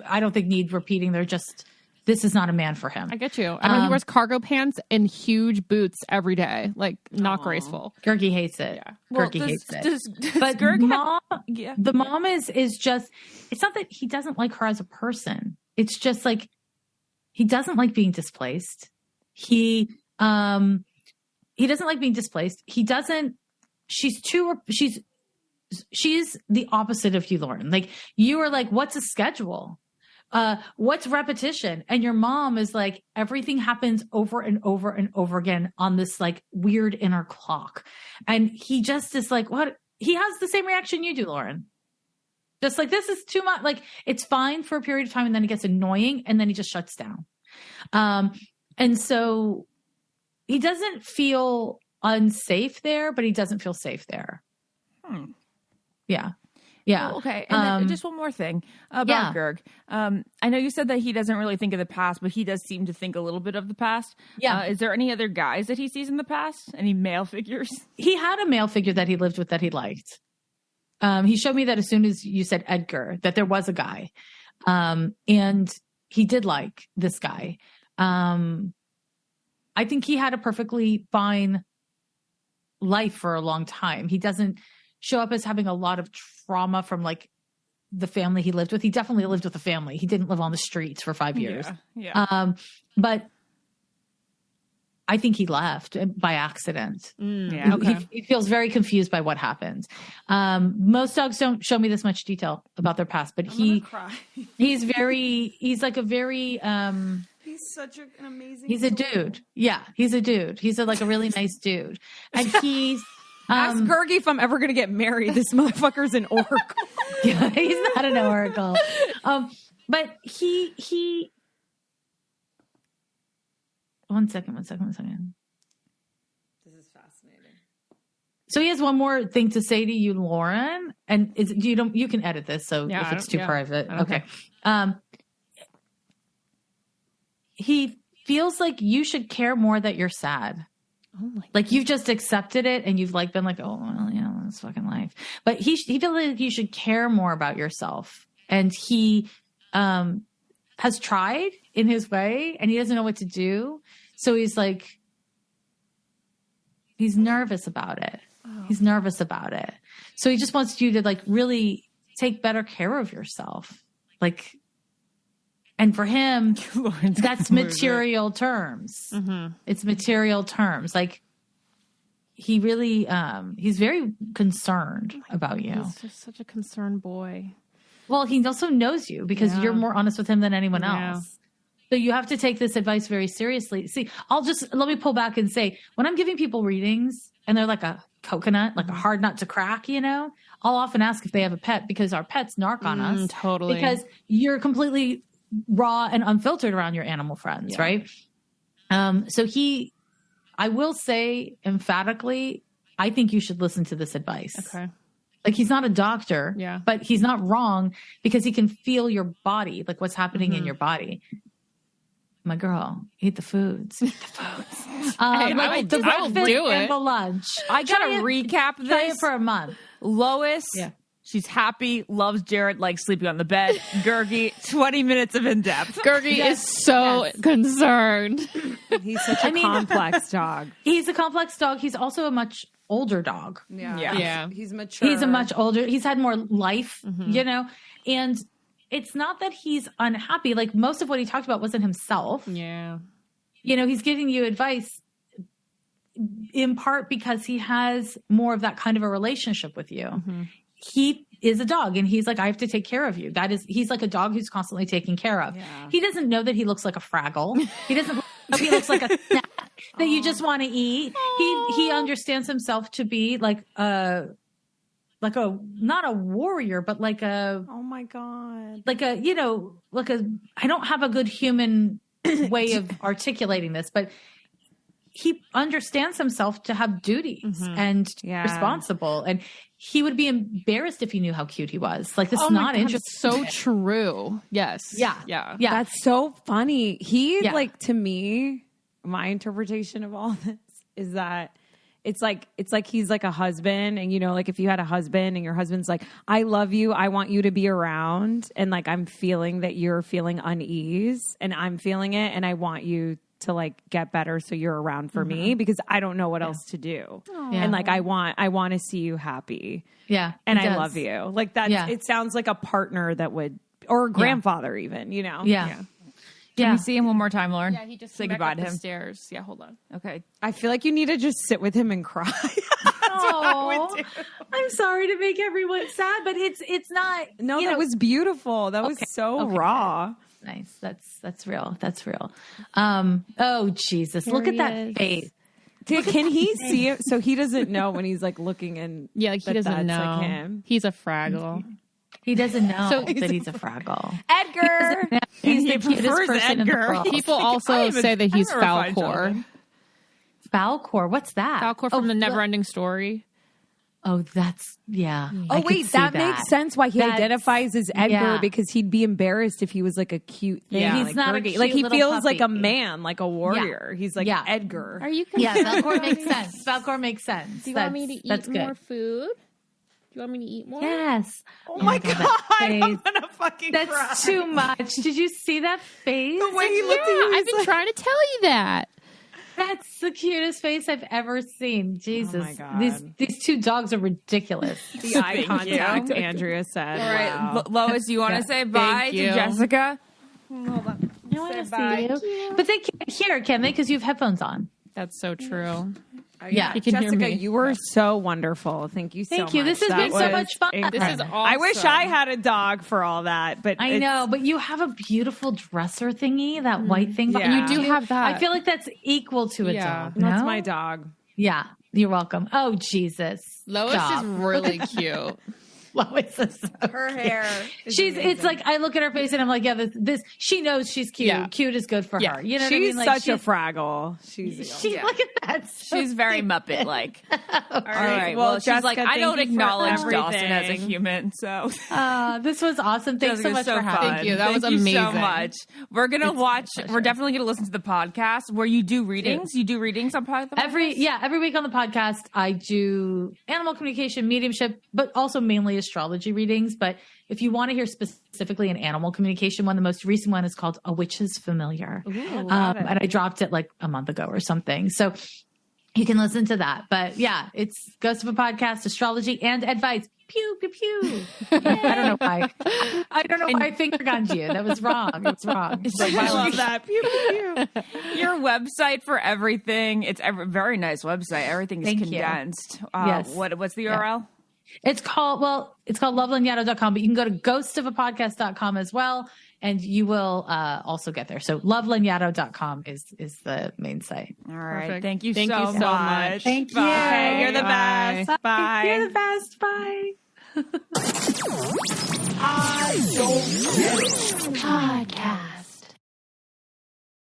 S3: I don't think need repeating. They're just, this is not a man for him.
S2: I get you. I mean, he wears cargo pants and huge boots every day. Like, not graceful.
S3: Gurgi hates it.
S2: Yeah.
S3: Gurgi hates it.
S1: Does
S3: But
S1: Gurgi
S3: mom,
S1: yeah.
S3: the mom is just, it's not that he doesn't like her as a person. It's just like, he doesn't like being displaced. He doesn't like being displaced. She's the opposite of you, Lauren. Like you are like, what's a schedule? What's repetition? And your mom is like, everything happens over and over and over again on this like weird inner clock. And he just is like, what? He has the same reaction you do, Lauren. Just like, this is too much. Like, it's fine for a period of time and then it gets annoying and then he just shuts down. And so he doesn't feel unsafe there, but he doesn't feel safe there. Yeah. Yeah.
S1: Oh, okay. And then just one more thing about Gurg. I know you said that he doesn't really think of the past, but he does seem to think a little bit of the past.
S3: Yeah.
S1: Is there any other guys that he sees in the past? Any male figures?
S3: He had a male figure that he lived with that he liked. He showed me that as soon as you said Edgar, that there was a guy. And he did like this guy. I think he had a perfectly fine life for a long time. He doesn't show up as having a lot of trauma from like the family he lived with. He definitely lived with a family. He didn't live on the streets for 5 years.
S1: Yeah.
S3: But I think he left by accident.
S1: Yeah.
S2: Okay.
S3: He feels very confused by what happened. Most dogs don't show me this much detail about their past, but he's like a very,
S4: He's such an amazing.
S3: he's a dude. Yeah. He's a dude. He's like a really nice dude. And he's,
S4: Ask Gurgi if I'm ever going to get married. This motherfucker's an oracle.
S3: yeah, he's not an oracle. But he, one second.
S4: This is fascinating.
S3: So he has one more thing to say to you, Lauren, and you can edit this. So
S2: Yeah,
S3: if it's too private,
S2: I don't
S3: okay. He feels like you should care more that you're sad.
S2: Oh my
S3: Like you've just accepted it and you've like been like, oh, well, yeah, that's fucking life. But he feels like you should care more about yourself. And he has tried in his way and he doesn't know what to do. So he's like, he's nervous about it. He's nervous about it. So he just wants you to like really take better care of yourself. Like, and for him, that's material terms.
S2: Mm-hmm.
S3: It's material terms. Like he really, he's very concerned about you.
S2: He's just such a concerned boy.
S3: Well, he also knows you because
S2: Yeah.
S3: you're more honest with him than anyone
S2: Yeah.
S3: else. So you have to take this advice very seriously. See, let me pull back and say, when I'm giving people readings and they're like a coconut, like a hard nut to crack, I'll often ask if they have a pet because our pets narc on us.
S2: Totally.
S3: Because you're completely raw and unfiltered around your animal friends, right? So I will say emphatically, I think you should listen to this advice.
S2: Okay.
S3: Like he's not a doctor,
S2: Yeah.
S3: but he's not wrong because he can feel your body, like what's happening in your body. My girl, eat the foods. Eat the foods.
S2: I
S3: like the
S2: will- I will
S3: breakfast
S2: do
S3: and
S2: it.
S3: the lunch.
S1: I gotta
S3: Try it-
S1: recap
S3: Try it
S1: this.
S3: for a month.
S1: Lois,
S3: Yeah.
S1: she's happy, loves Jared, likes sleeping on the bed. Gurgi, 20 minutes of in depth.
S2: Gurgi is so concerned.
S4: He's such a complex dog.
S3: He's a complex dog. He's also a much older dog.
S4: Yeah.
S1: Yeah.
S2: Yeah.
S4: He's mature.
S3: He's a much older. He's had more life, and it's not that he's unhappy. Like most of what he talked about wasn't himself.
S2: Yeah.
S3: You know, he's giving you advice in part because he has more of that kind of a relationship with you.
S2: Mm-hmm.
S3: He is a dog and he's like, I have to take care of you. He's like a dog who's constantly taken care of.
S4: Yeah.
S3: He doesn't know that he looks like a Fraggle. He doesn't know he looks like a snack that you just want to eat. He understands himself to be like a not a warrior, but like a,
S4: Oh my God.
S3: like a, you know, like a, I don't have a good human way of articulating this, but he understands himself to have duties and to be responsible. And he would be embarrassed if he knew how cute he was. Like, this is not interesting.
S2: So true. Yes.
S3: Yeah.
S2: Yeah.
S3: Yeah.
S4: That's so funny. He
S3: Yeah.
S4: like, to me, my interpretation of all this is that it's like he's like a husband, and you know, like if you had a husband and your husband's like, I love you, I want you to be around, and like I'm feeling that you're feeling unease and I'm feeling it, and I want you to like get better so you're around for me because I don't know what else to do. And like I want to see you happy.
S3: Yeah.
S4: And
S3: he
S4: I
S3: does.
S4: love you. Like that it sounds like a partner that would, or a grandfather even, you know.
S3: Yeah.
S1: Can we see him one more time, Lauren?
S2: Yeah, he just
S1: say
S2: came
S1: goodbye
S2: back
S1: to
S2: up the
S1: him.
S2: stairs. Yeah, hold on.
S1: Okay.
S4: I feel like you need to just sit with him and cry.
S3: Oh, I'm sorry to make everyone sad, but it's not.
S4: No,
S3: you
S4: that
S3: know,
S4: was beautiful. That was so raw.
S3: nice. That's real. That's real. Oh Jesus! Look at that face.
S4: Can he see it? So he doesn't know when he's like looking in.
S2: Yeah, like he
S4: that
S2: doesn't
S4: that's,
S2: know.
S4: like, him.
S2: He's a Fraggle.
S3: He doesn't know that he's a Fraggle.
S4: Edgar.
S3: He's the
S4: He
S3: cutest
S4: prefers
S3: person in the
S4: Edgar.
S3: world.
S2: People also say that he's
S1: I've never find
S2: Falcor.
S1: something.
S3: Falcor. What's that?
S2: Falcor from the Neverending Story.
S3: Oh, that's yeah.
S4: Oh wait, that makes sense. Why he
S3: That's-
S4: identifies as Edgar
S3: yeah.
S4: because he'd be embarrassed if he was like a cute thing.
S2: Yeah.
S3: He's
S4: like
S3: not a
S4: Gurgi.
S3: cute
S4: Like he
S3: little
S4: feels like a
S3: puppy.
S4: man, like a warrior. He's like
S3: Yeah.
S4: Edgar.
S2: Are you?
S3: Yeah, Falcor makes sense. Falcor makes sense.
S2: Do you want me to eat
S3: that's
S2: more
S3: good.
S2: food? Do you want me to eat more?
S3: Yes.
S4: Oh my god,
S3: that
S4: I'm
S3: face.
S4: gonna fucking cry.
S3: That's too much. Did you see that face?
S4: The way he looked at you,
S2: I've been trying to tell you that.
S3: That's the cutest face I've ever seen. Jesus.
S4: my God.
S3: These two dogs are ridiculous.
S4: the eye
S1: Thank
S4: contact.
S1: you.
S4: Andrea said.
S1: All right,
S4: Wow.
S1: Lois, you want to say bye to
S2: you.
S1: Jessica?
S3: I want to
S1: bye.
S3: see you. But they can't hear, can they? Because you have headphones on.
S2: That's so true.
S3: Yeah.
S2: You can hear
S4: Jessica,
S2: me.
S4: you were so wonderful. Thank you so much.
S3: Thank you. This has
S4: That
S3: been so
S4: was
S3: much fun.
S4: incredible.
S2: This is awesome.
S4: I wish I had a dog for all that, but
S3: I know, but you have a beautiful dresser thingy, that white thing.
S4: Yeah.
S3: behind
S2: You do have that.
S3: I feel like that's equal to a
S2: Yeah.
S3: dog.
S4: That's
S3: no?
S4: my dog.
S3: Yeah. You're welcome. Oh, Jesus.
S2: Lois
S3: Stop.
S2: is really cute.
S3: Lois is so
S4: Her hair.
S3: it's like I look at her face and I'm like, yeah, this she knows she's cute.
S2: Yeah.
S3: Cute is good for her. You know what I
S4: She's
S3: mean? Like,
S4: such a Fraggle. She's
S3: look at that. So
S1: She's very Muppet like. All right.
S4: Well,
S1: Well, she's like,
S4: Jessica,
S1: I don't
S4: thank you for
S1: acknowledge Dawson as a
S4: everything.
S1: human, so
S3: this was awesome. Thanks so
S1: Jessica's
S3: much
S1: so
S3: for having
S1: fun.
S2: Thank you. That was
S1: Thank you so
S2: amazing.
S1: much. We're gonna watch.
S3: pleasure.
S1: We're definitely gonna listen to the podcast where you do readings. You do readings on podcast.
S3: Every week on the podcast, I do animal communication, mediumship, but also mainly astrology readings. But if you want to hear specifically an animal communication one, the most recent one is called A Witch's Familiar. And I dropped it like a month ago or something. So you can listen to that. But yeah, it's Ghost of a Podcast, astrology and advice. Pew, pew, pew. I don't know why. I don't know why I finger gunned you. That was wrong. It's wrong.
S4: I love that. Pew, pew, pew.
S1: Your website for everything. It's a very nice website. Everything is
S3: Thank you.
S1: condensed.
S3: Yes.
S1: What's the URL?
S3: It's called lovelanyadoo.com, but you can go to ghostofapodcast.com as well, and you will also get there. So lovelanyadoo.com is the main site.
S1: All right.
S2: Perfect.
S1: Thank you
S2: Thank
S1: so
S2: you so
S1: much.
S2: much.
S3: Thank you.
S1: Bye. You're the
S2: Bye.
S1: best. Bye.
S3: You're the best. Bye.
S5: I don't get it.
S3: Podcast.